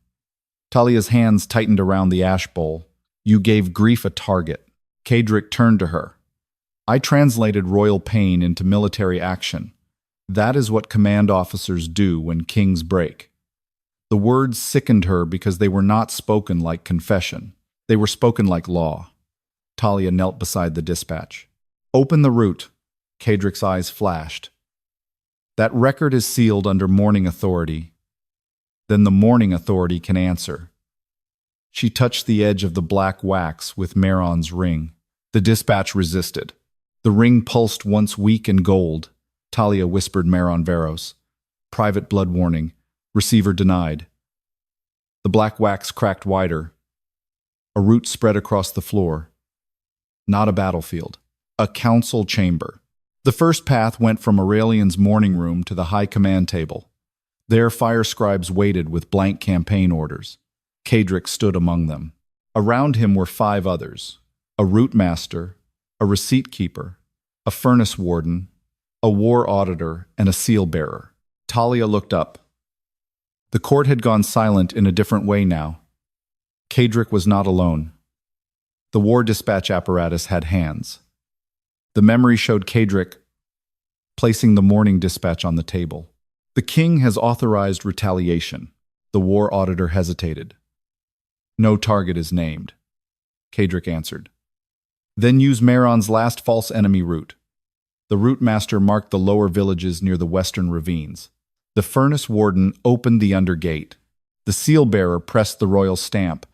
Talia's hands tightened around the ash bowl. You gave grief a target. Kadric turned to her. I translated royal pain into military action. That is what command officers do when kings break. The words sickened her because they were not spoken like confession. They were spoken like law. Talia knelt beside the dispatch. Open the root. Kadric's eyes flashed. That record is sealed under mourning authority. Then the mourning authority can answer. She touched the edge of the black wax with Maron's ring. The dispatch resisted. The ring pulsed once weak and gold. Talia whispered Maron Vharos. Private blood warning. Receiver denied. The black wax cracked wider. A root spread across the floor. Not a battlefield. A council chamber. The first path went from Aurelian's morning room to the high command table. There fire scribes waited with blank campaign orders. Kadric stood among them. Around him were 5 others. A route master, a receipt keeper, a furnace warden, a war auditor, and a seal bearer. Talia looked up. The court had gone silent in a different way now. Cedric was not alone. The war dispatch apparatus had hands. The memory showed Cedric placing the morning dispatch on the table. The king has authorized retaliation. The war auditor hesitated. No target is named. Cedric answered. Then use Mehron's last false enemy route. The route master marked the lower villages near the western ravines. The furnace warden opened the under gate. The seal bearer pressed the royal stamp.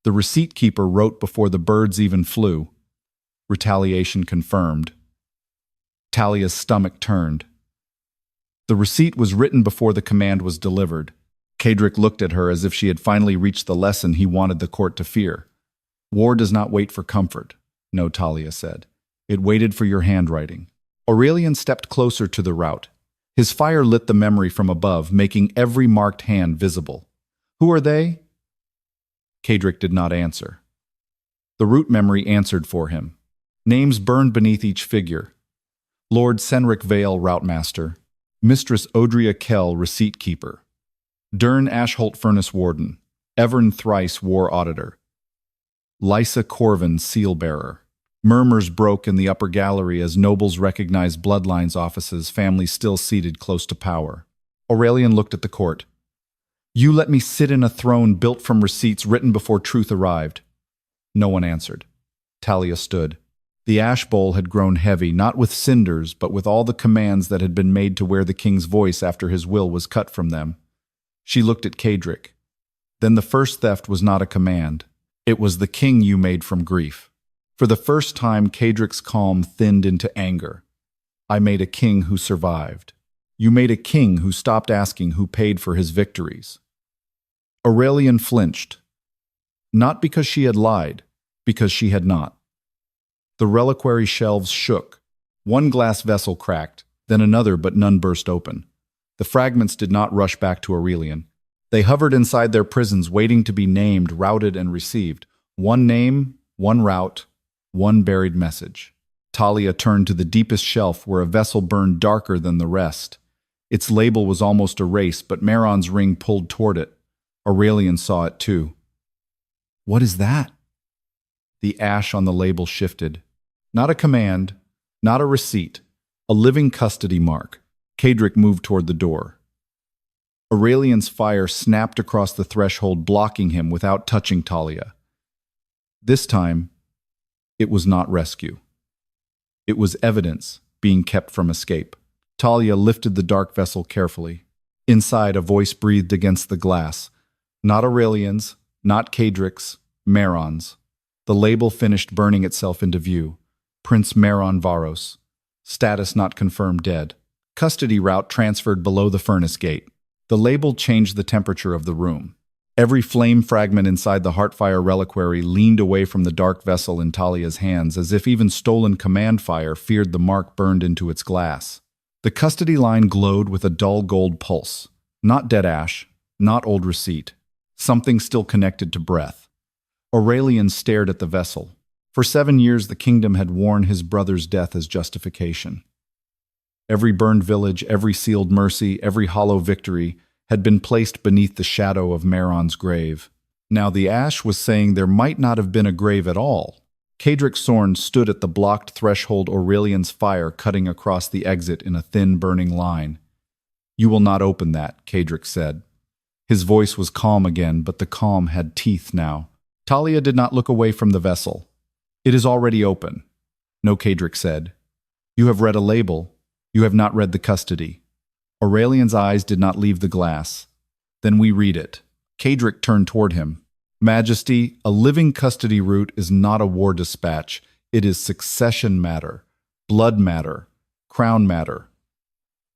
The receipt keeper wrote before the birds even flew. Retaliation confirmed. Talia's stomach turned. The receipt was written before the command was delivered. Cedric looked at her as if she had finally reached the lesson he wanted the court to fear. War does not wait for comfort. No, Talia said. It waited for your handwriting. Aurelian stepped closer to the route. His fire lit the memory from above, making every marked hand visible. Who are they? Cedric did not answer. The root memory answered for him. Names burned beneath each figure. Lord Senric Vale, Routemaster. Mistress Odria Kell, Receipt Keeper. Dern Ashholt, Furnace Warden. Evern Thrice, War Auditor. Lysa Corvin, Seal Bearer. Murmurs broke in the upper gallery as nobles recognized bloodlines offices, families still seated close to power. Aurelian looked at the court. You let me sit in a throne built from receipts written before truth arrived. No one answered. Talia stood. The ash bowl had grown heavy, not with cinders, but with all the commands that had been made to wear the king's voice after his will was cut from them. She looked at Cedric. Then the first theft was not a command. It was the king you made from grief. For the first time, Cedric's calm thinned into anger. I made a king who survived. You made a king who stopped asking who paid for his victories. Aurelian flinched. Not because she had lied, because she had not. The reliquary shelves shook. One glass vessel cracked, then another, but none burst open. The fragments did not rush back to Aurelian. They hovered inside their prisons, waiting to be named, routed, and received. One name, one route, one buried message. Talia turned to the deepest shelf where a vessel burned darker than the rest. Its label was almost erased, but Mehron's ring pulled toward it. Aurelian saw it too. What is that? The ash on the label shifted. Not a command, not a receipt, a living custody mark. Cedric moved toward the door. Aurelian's fire snapped across the threshold, blocking him without touching Talia. This time, it was not rescue. It was evidence being kept from escape. Talia lifted the dark vessel carefully. Inside, a voice breathed against the glass. Not Aurelian's, not Cedric's, Mehron's. The label finished burning itself into view. Prince Aurelian Vharos. Status not confirmed dead. Custody route transferred below the furnace gate. The label changed the temperature of the room. Every flame fragment inside the heartfire reliquary leaned away from the dark vessel in Talia's hands, as if even stolen command fire feared the mark burned into its glass. The custody line glowed with a dull gold pulse. Not dead ash, not old receipt. Something still connected to breath. Aurelian stared at the vessel. For 7 years the kingdom had worn his brother's death as justification. Every burned village, every sealed mercy, every hollow victory had been placed beneath the shadow of Mehron's grave. Now the ash was saying there might not have been a grave at all. Cedric Sorn stood at the blocked threshold, Aurelian's fire cutting across the exit in a thin, burning line. You will not open that, Cedric said. His voice was calm again, but the calm had teeth now. Talia did not look away from the vessel. It is already open. No, Cedric said. You have read a label. You have not read the custody. Aurelian's eyes did not leave the glass. Then we read it. Cedric turned toward him. Majesty, a living custody route is not a war dispatch. It is succession matter, blood matter, crown matter.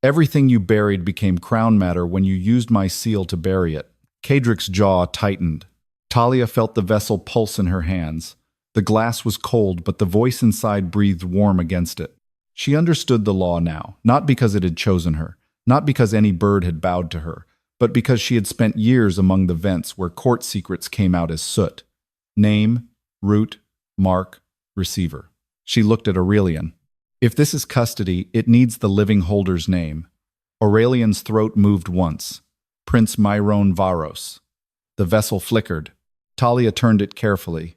Everything you buried became crown matter when you used my seal to bury it. Cedric's jaw tightened. Talia felt the vessel pulse in her hands. The glass was cold, but the voice inside breathed warm against it. She understood the law now, not because it had chosen her, not because any bird had bowed to her, but because she had spent years among the vents where court secrets came out as soot. Name, route, mark, receiver. She looked at Aurelian. If this is custody, it needs the living holder's name. Aurelian's throat moved once. Prince Aurelian Vharos. The vessel flickered. Talia turned it carefully.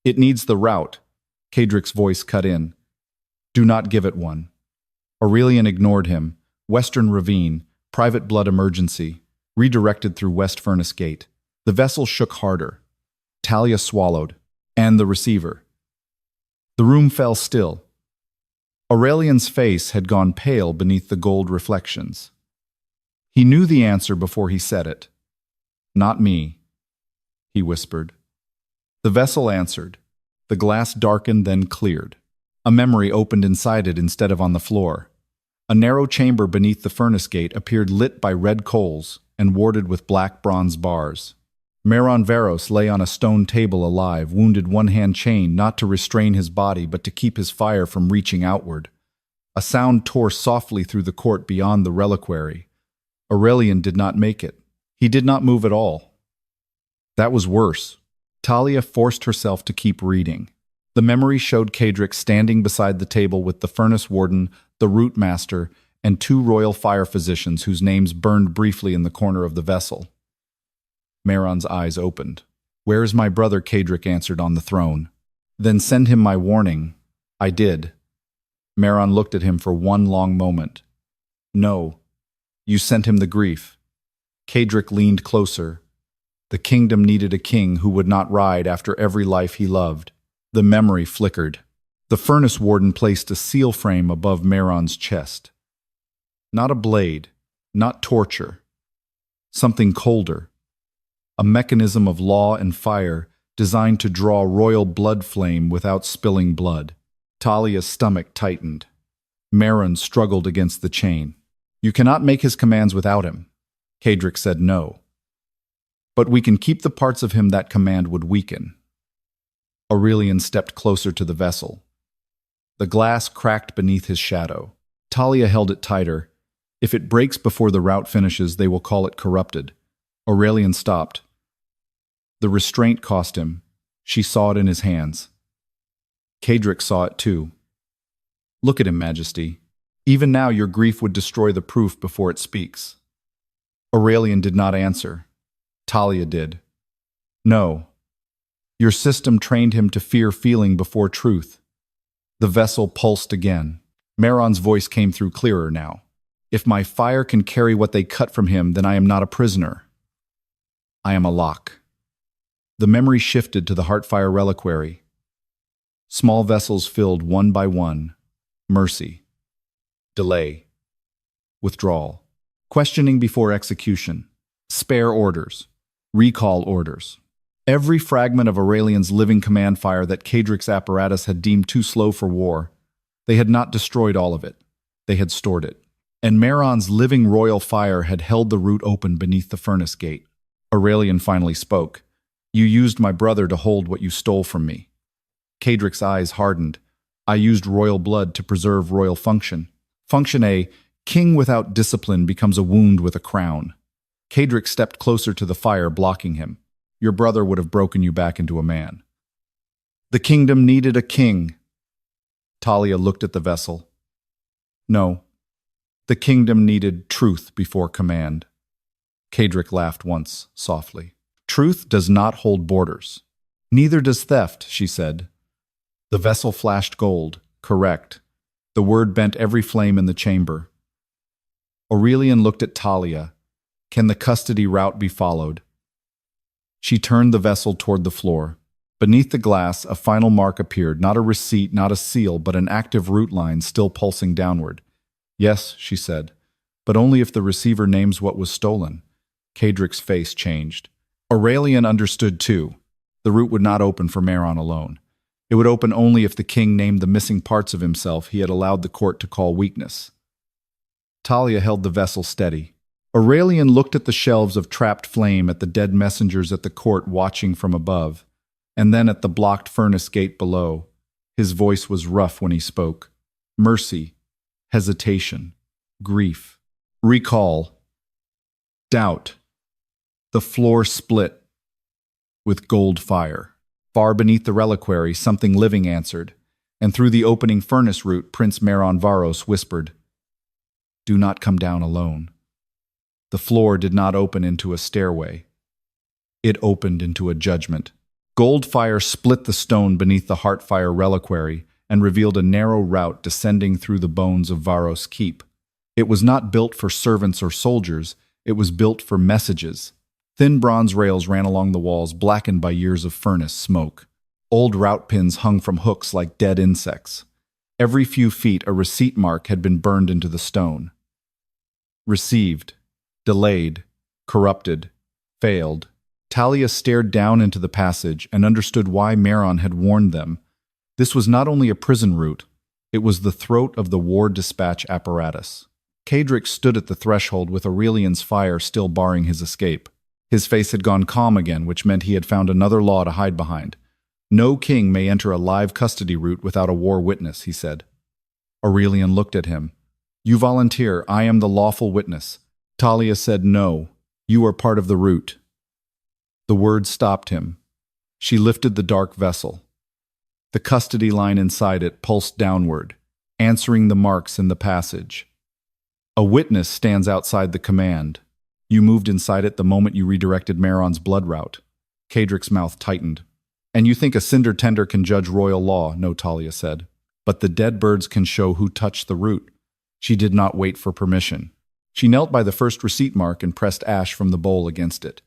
It needs the route. Kadric's voice cut in. Do not give it one. Aurelian ignored him. Western ravine, private blood emergency, redirected through West Furnace Gate. The vessel shook harder. Talia swallowed. And the receiver. The room fell still. Aurelian's face had gone pale beneath the gold reflections. He knew the answer before he said it. Not me, he whispered. The vessel answered. The glass darkened, then cleared. A memory opened inside it instead of on the floor. A narrow chamber beneath the furnace gate appeared lit by red coals and warded with black bronze bars. Aurelian Vharos lay on a stone table alive, wounded one-hand chained not to restrain his body but to keep his fire from reaching outward. A sound tore softly through the court beyond the reliquary. Aurelian did not make it. He did not move at all. That was worse. Talia forced herself to keep reading. The memory showed Kadric standing beside the table with the furnace warden, the root master, and two royal fire physicians whose names burned briefly in the corner of the vessel. Mehran's eyes opened. Where is my brother? Kadric answered on the throne. Then send him my warning. I did. Mehran looked at him for one long moment. No. You sent him the grief. Kadric leaned closer. The kingdom needed a king who would not ride after every life he loved. The memory flickered. The furnace warden placed a seal frame above Mehran's chest. Not a blade, not torture. Something colder. A mechanism of law and fire designed to draw royal blood flame without spilling blood. Talia's stomach tightened. Mehran struggled against the chain. You cannot make his commands without him. Kadric said no. But we can keep the parts of him that command would weaken. Aurelian stepped closer to the vessel. The glass cracked beneath his shadow. Talia held it tighter. If it breaks before the route finishes, they will call it corrupted. Aurelian stopped. The restraint cost him. She saw it in his hands. Kadric saw it too. Look at him, Majesty. Even now your grief would destroy the proof before it speaks. Aurelian did not answer. Talia did. No. Your system trained him to fear feeling before truth. The vessel pulsed again. Mehran's voice came through clearer now. If my fire can carry what they cut from him, then I am not a prisoner. I am a lock. The memory shifted to the heartfire reliquary. Small vessels filled one by one. Mercy. Delay. Withdrawal. Questioning before execution. Spare orders. Recall orders. Every fragment of Aurelian's living command fire that Kadric's apparatus had deemed too slow for war. They had not destroyed all of it. They had stored it. And Mehran's living royal fire had held the route open beneath the furnace gate. Aurelian finally spoke. You used my brother to hold what you stole from me. Kadric's eyes hardened. I used royal blood to preserve royal function. Function A, king without discipline becomes a wound with a crown. Kadric stepped closer to the fire, blocking him. Your brother would have broken you back into a man. The kingdom needed a king. Talia looked at the vessel. No. The kingdom needed truth before command. Kadric laughed once, softly. Truth does not hold borders. Neither does theft, she said. The vessel flashed gold. Correct. The word bent every flame in the chamber. Aurelian looked at Talia. Can the custody route be followed? She turned the vessel toward the floor. Beneath the glass, a final mark appeared, not a receipt, not a seal, but an active root line still pulsing downward. Yes, she said, but only if the receiver names what was stolen. Kadric's face changed. Aurelian understood too. The route would not open for Mehran alone. It would open only if the king named the missing parts of himself he had allowed the court to call weakness. Talia held the vessel steady. Aurelian looked at the shelves of trapped flame, at the dead messengers at the court watching from above, and then at the blocked furnace gate below. His voice was rough when he spoke. Mercy, hesitation, grief, recall, doubt. The floor split with gold fire. Far beneath the reliquary, something living answered, and through the opening furnace route, Prince Aurelian Vharos whispered, Do not come down alone. The floor did not open into a stairway. It opened into a judgment. Gold fire split the stone beneath the heartfire reliquary and revealed a narrow route descending through the bones of Vharos Keep. It was not built for servants or soldiers, it was built for messages. Thin bronze rails ran along the walls, blackened by years of furnace smoke. Old route pins hung from hooks like dead insects. Every few feet, a receipt mark had been burned into the stone. Received, delayed, corrupted, failed. Talia stared down into the passage and understood why Mehron had warned them. This was not only a prison route, it was the throat of the war dispatch apparatus. Cadric stood at the threshold with Aurelian's fire still barring his escape. His face had gone calm again, which meant he had found another law to hide behind. No king may enter a live custody route without a war witness, he said. Aurelian looked at him. You volunteer, I am the lawful witness. Talia said no, you are part of the route. The words stopped him. She lifted the dark vessel. The custody line inside it pulsed downward, answering the marks in the passage. A witness stands outside the command. You moved inside it the moment you redirected Mehron's blood route. Cadric's mouth tightened. And you think a cinder-tender can judge royal law, no, Talia said. But the dead birds can show who touched the root. She did not wait for permission. She knelt by the first receipt mark and pressed ash from the bowl against it.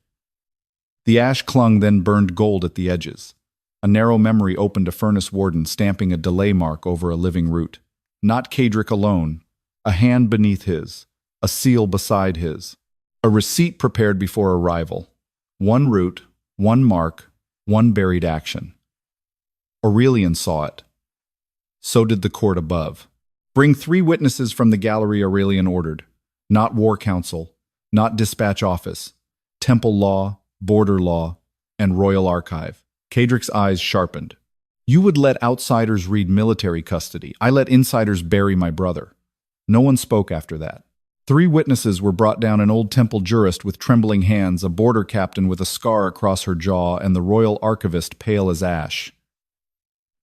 The ash clung, then burned gold at the edges. A narrow memory opened a furnace warden, stamping a delay mark over a living root. Not Cadric alone. A hand beneath his. A seal beside his. A receipt prepared before arrival. One root, one mark, one buried action. Aurelian saw it. So did the court above. Bring 3 witnesses from the gallery, Aurelian ordered. Not war council, not dispatch office. Temple law, border law, and royal archive. Cadric's eyes sharpened. You would let outsiders read military custody. I let insiders bury my brother. No one spoke after that. 3 witnesses were brought down, an old temple jurist with trembling hands, a border captain with a scar across her jaw, and the royal archivist pale as ash.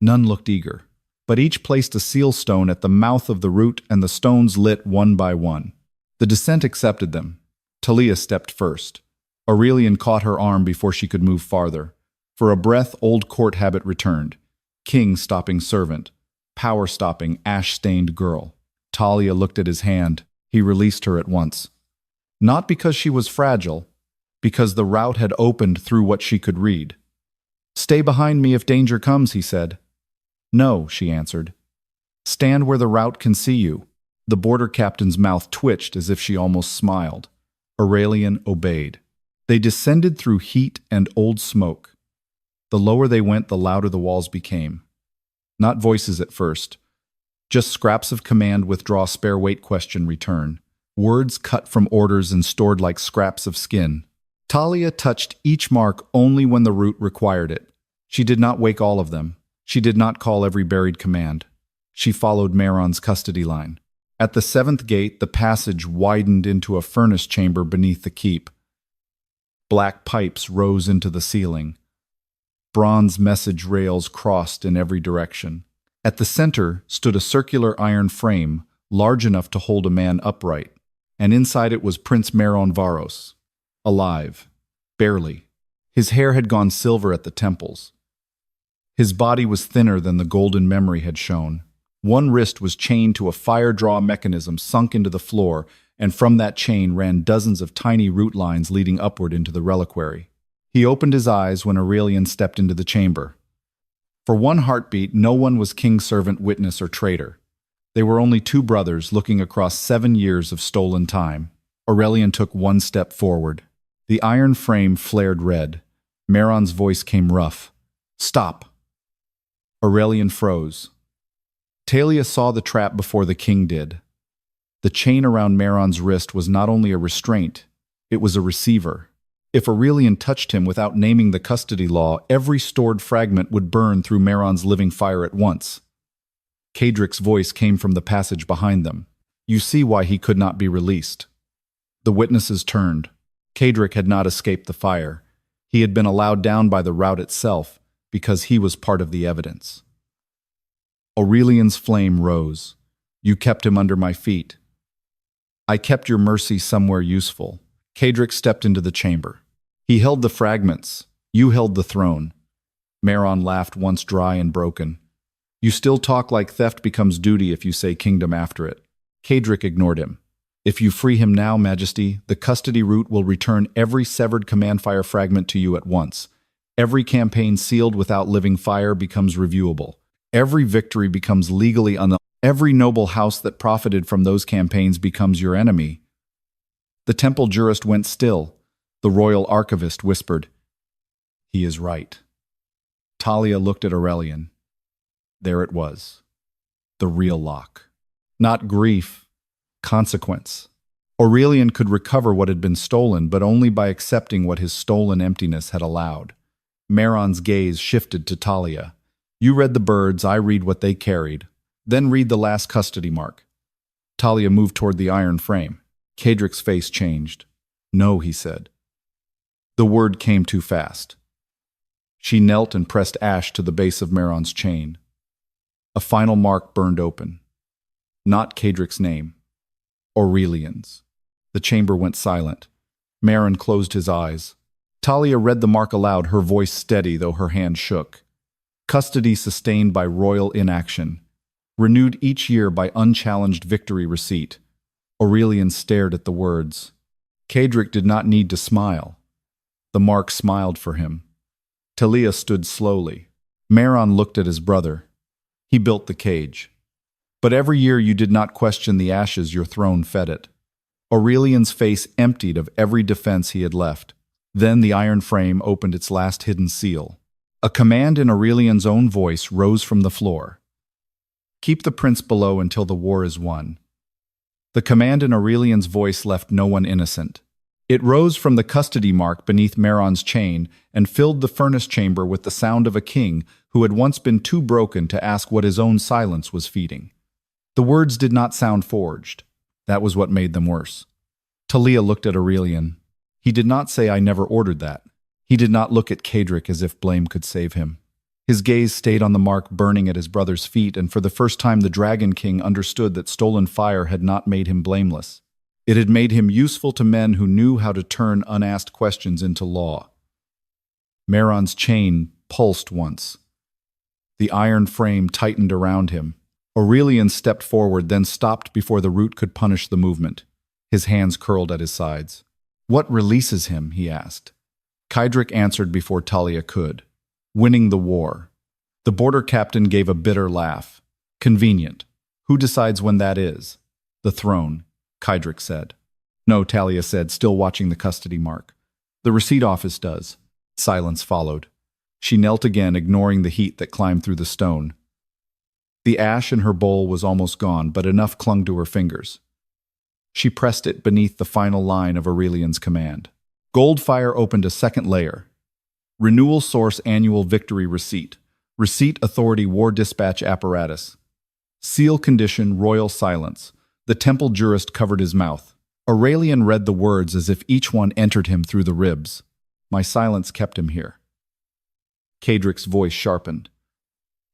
None looked eager, but each placed a seal stone at the mouth of the root, and the stones lit one by one. The descent accepted them. Talia stepped first. Aurelian caught her arm before she could move farther. For a breath, old court habit returned. King stopping servant. Power stopping, ash-stained girl. Talia looked at his hand. He released her at once. Not because she was fragile, because the route had opened through what she could read. Stay behind me if danger comes, he said. No, she answered. Stand where the route can see you. The border captain's mouth twitched as if she almost smiled. Aurelian obeyed. They descended through heat and old smoke. The lower they went, the louder the walls became. Not voices at first. Just scraps of command, withdraw, spare weight, question, return. Words cut from orders and stored like scraps of skin. Talia touched each mark only when the route required it. She did not wake all of them. She did not call every buried command. She followed Mehron's custody line. At the 7th gate, the passage widened into a furnace chamber beneath the keep. Black pipes rose into the ceiling. Bronze message rails crossed in every direction. At the center stood a circular iron frame, large enough to hold a man upright, and inside it was Prince Aurelian Vharos, alive, barely. His hair had gone silver at the temples. His body was thinner than the golden memory had shown. One wrist was chained to a fire-draw mechanism sunk into the floor, and from that chain ran dozens of tiny root lines leading upward into the reliquary. He opened his eyes when Aurelian stepped into the chamber. For one heartbeat, no one was king, servant, witness, or traitor. They were only 2 brothers looking across 7 years of stolen time. Aurelian took 1 step forward. The iron frame flared red. Mehron's voice came rough. Stop. Aurelian froze. Talia saw the trap before the king did. The chain around Mehron's wrist was not only a restraint, it was a receiver. If Aurelian touched him without naming the custody law, every stored fragment would burn through Mehron's living fire at once. Cadric's voice came from the passage behind them. You see why he could not be released. The witnesses turned. Cadric had not escaped the fire. He had been allowed down by the route itself because he was part of the evidence. Aurelian's flame rose. You kept him under my feet. I kept your mercy somewhere useful. Cadric stepped into the chamber. He held the fragments. You held the throne. Meron laughed once dry and broken. You still talk like theft becomes duty if you say kingdom after it. Cadric ignored him. If you free him now, Majesty, the custody route will return every severed command fire fragment to you at once. Every campaign sealed without living fire becomes reviewable. Every victory becomes legally Every noble house that profited from those campaigns becomes your enemy. The temple jurist went still. The royal archivist whispered, "He is right." Talia looked at Aurelian. There it was. The real lock. Not grief, consequence. Aurelian could recover what had been stolen, but only by accepting what his stolen emptiness had allowed. Meron's gaze shifted to Talia. You read the birds, I read what they carried. Then read the last custody mark. Talia moved toward the iron frame. Cadric's face changed. No, he said. The word came too fast. She knelt and pressed ash to the base of Meron's chain. A final mark burned open. Not Cadric's name. Aurelian's. The chamber went silent. Meron closed his eyes. Talia read the mark aloud, her voice steady though her hand shook. Custody sustained by royal inaction. Renewed each year by unchallenged victory receipt. Aurelian stared at the words. Cadric did not need to smile. The mark smiled for him. Talia stood slowly. Meron looked at his brother. He built the cage. But every year you did not question the ashes your throne fed it. Aurelian's face emptied of every defense he had left. Then the iron frame opened its last hidden seal. A command in Aurelian's own voice rose from the floor. Keep the prince below until the war is won. The command in Aurelian's voice left no one innocent. It rose from the custody mark beneath Meron's chain and filled the furnace chamber with the sound of a king who had once been too broken to ask what his own silence was feeding. The words did not sound forged. That was what made them worse. Talia looked at Aurelian. He did not say, I never ordered that. He did not look at Cadric as if blame could save him. His gaze stayed on the mark burning at his brother's feet, and for the first time the Dragon King understood that stolen fire had not made him blameless. It had made him useful to men who knew how to turn unasked questions into law. Meron's chain pulsed once. The iron frame tightened around him. Aurelian stepped forward, then stopped before the root could punish the movement. His hands curled at his sides. What releases him? He asked. Cadric answered before Talia could. Winning the war. The border captain gave a bitter laugh. Convenient. Who decides when that is? The throne, Cadric said. No, Talia said, still watching the custody mark. The receipt office does. Silence followed. She knelt again, ignoring the heat that climbed through the stone. The ash in her bowl was almost gone, but enough clung to her fingers. She pressed it beneath the final line of Aurelian's command. Goldfire opened a second layer. Renewal source annual victory receipt. Receipt authority war dispatch apparatus. Seal condition royal silence. The temple jurist covered his mouth. Aurelian read the words as if each one entered him through the ribs. My silence kept him here. Cadric's voice sharpened.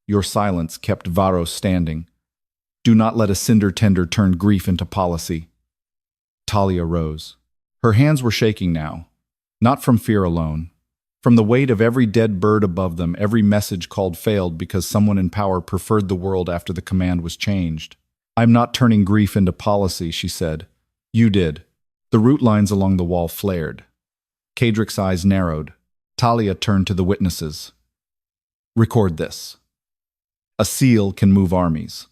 Your silence kept Vharos standing. Do not let a cinder-tender turn grief into policy. Talia rose. Her hands were shaking now. Not from fear alone. From the weight of every dead bird above them, every message called failed because someone in power preferred the world after the command was changed. I'm not turning grief into policy, she said. You did. The root lines along the wall flared. Cadric's eyes narrowed. Talia turned to the witnesses. Record this. A seal can move armies.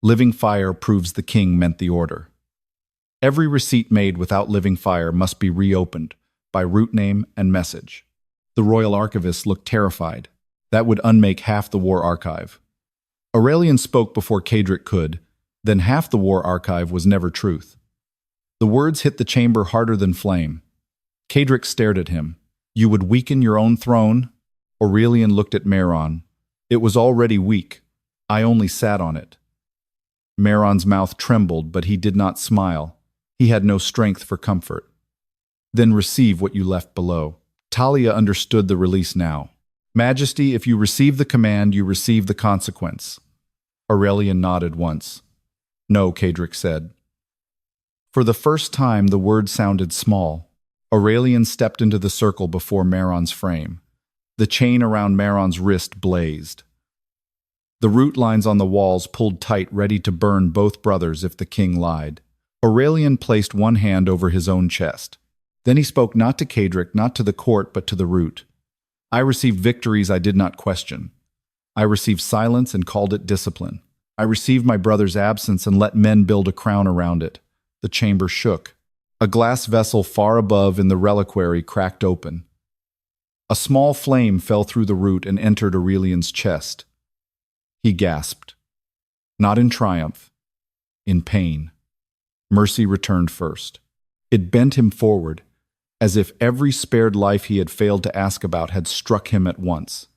Living fire proves the king meant the order. Every receipt made without living fire must be reopened by root name and message. The royal archivist looked terrified. That would unmake half the war archive. Aurelian spoke before Cadric could. Then half the war archive was never truth. The words hit the chamber harder than flame. Cadric stared at him. You would weaken your own throne? Aurelian looked at Meron. It was already weak. I only sat on it. Meron's mouth trembled, but he did not smile. He had no strength for comfort. Then receive what you left below. Talia understood the release now. Majesty, if you receive the command, you receive the consequence. Aurelian nodded once. No, Cadric said. For the first time, the word sounded small. Aurelian stepped into the circle before Meron's frame. The chain around Meron's wrist blazed. The root lines on the walls pulled tight, ready to burn both brothers if the king lied. Aurelian placed one hand over his own chest. Then he spoke not to Cedric, not to the court, but to the root. I received victories I did not question. I received silence and called it discipline. I received my brother's absence and let men build a crown around it. The chamber shook. A glass vessel far above in the reliquary cracked open. A small flame fell through the root and entered Aurelian's chest. He gasped. Not in triumph, in pain. Mercy returned first. It bent him forward, as if every spared life he had failed to ask about had struck him at once.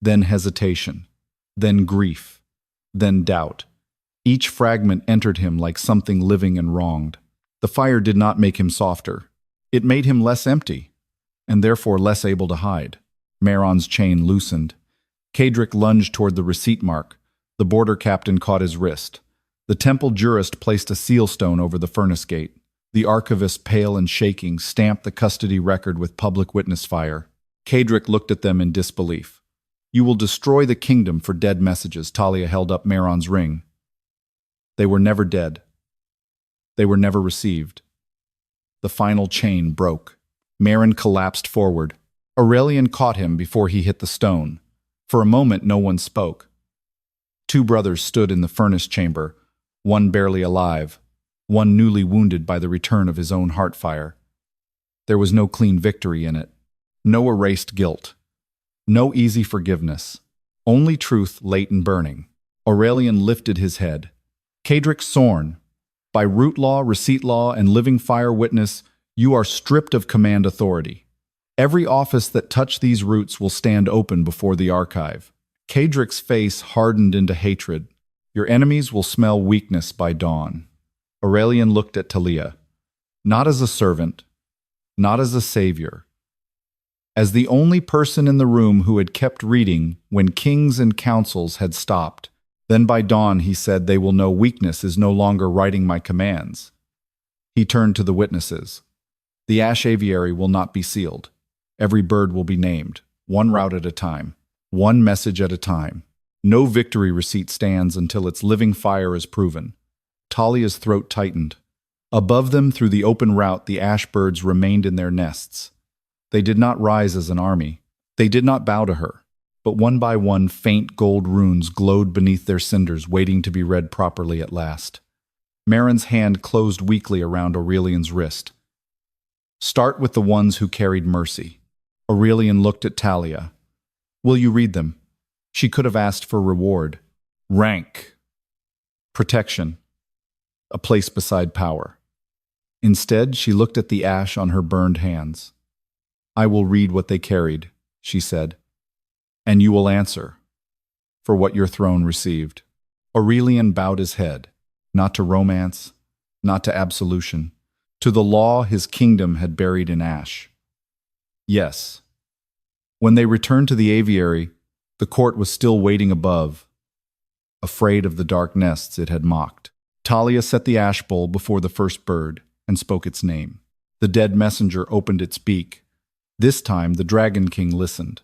Then hesitation, then grief, then doubt. Each fragment entered him like something living and wronged. The fire did not make him softer. It made him less empty, and therefore less able to hide. Meron's chain loosened. Cedric lunged toward the receipt mark. The border captain caught his wrist. The temple jurist placed a seal stone over the furnace gate. The archivist, pale and shaking, stamped the custody record with public witness fire. Cedric looked at them in disbelief. You will destroy the kingdom for dead messages. Talia held up Meron's ring. They were never dead. They were never received. The final chain broke. Meron collapsed forward. Aurelian caught him before he hit the stone. For a moment, no one spoke. Two brothers stood in the furnace chamber, one barely alive, one newly wounded by the return of his own heartfire. There was no clean victory in it, no erased guilt, no easy forgiveness, only truth late and burning. Aurelian lifted his head. Cedric Sorn, by root law, receipt law, and living fire witness, you are stripped of command authority. Every office that touched these roots will stand open before the archive. Cedric's face hardened into hatred. Your enemies will smell weakness by dawn. Aurelian looked at Talia, not as a servant, not as a savior, as the only person in the room who had kept reading when kings and councils had stopped. Then by dawn, he said, they will know weakness is no longer writing my commands. He turned to the witnesses. The ash aviary will not be sealed. Every bird will be named, one route at a time, one message at a time. No victory receipt stands until its living fire is proven. Talia's throat tightened. Above them, through the open route, the ash birds remained in their nests. They did not rise as an army. They did not bow to her. But one by one, faint gold runes glowed beneath their cinders, waiting to be read properly at last. Meron's hand closed weakly around Aurelian's wrist. Start with the ones who carried mercy. Aurelian looked at Talia. Will you read them? She could have asked for reward, rank, protection, a place beside power. Instead, she looked at the ash on her burned hands. I will read what they carried, she said. And you will answer for what your throne received. Aurelian bowed his head, not to romance, not to absolution, to the law his kingdom had buried in ash. Yes. When they returned to the aviary, the court was still waiting above, afraid of the dark nests it had mocked. Talia set the ash bowl before the first bird and spoke its name. The dead messenger opened its beak. This time the Dragon King listened.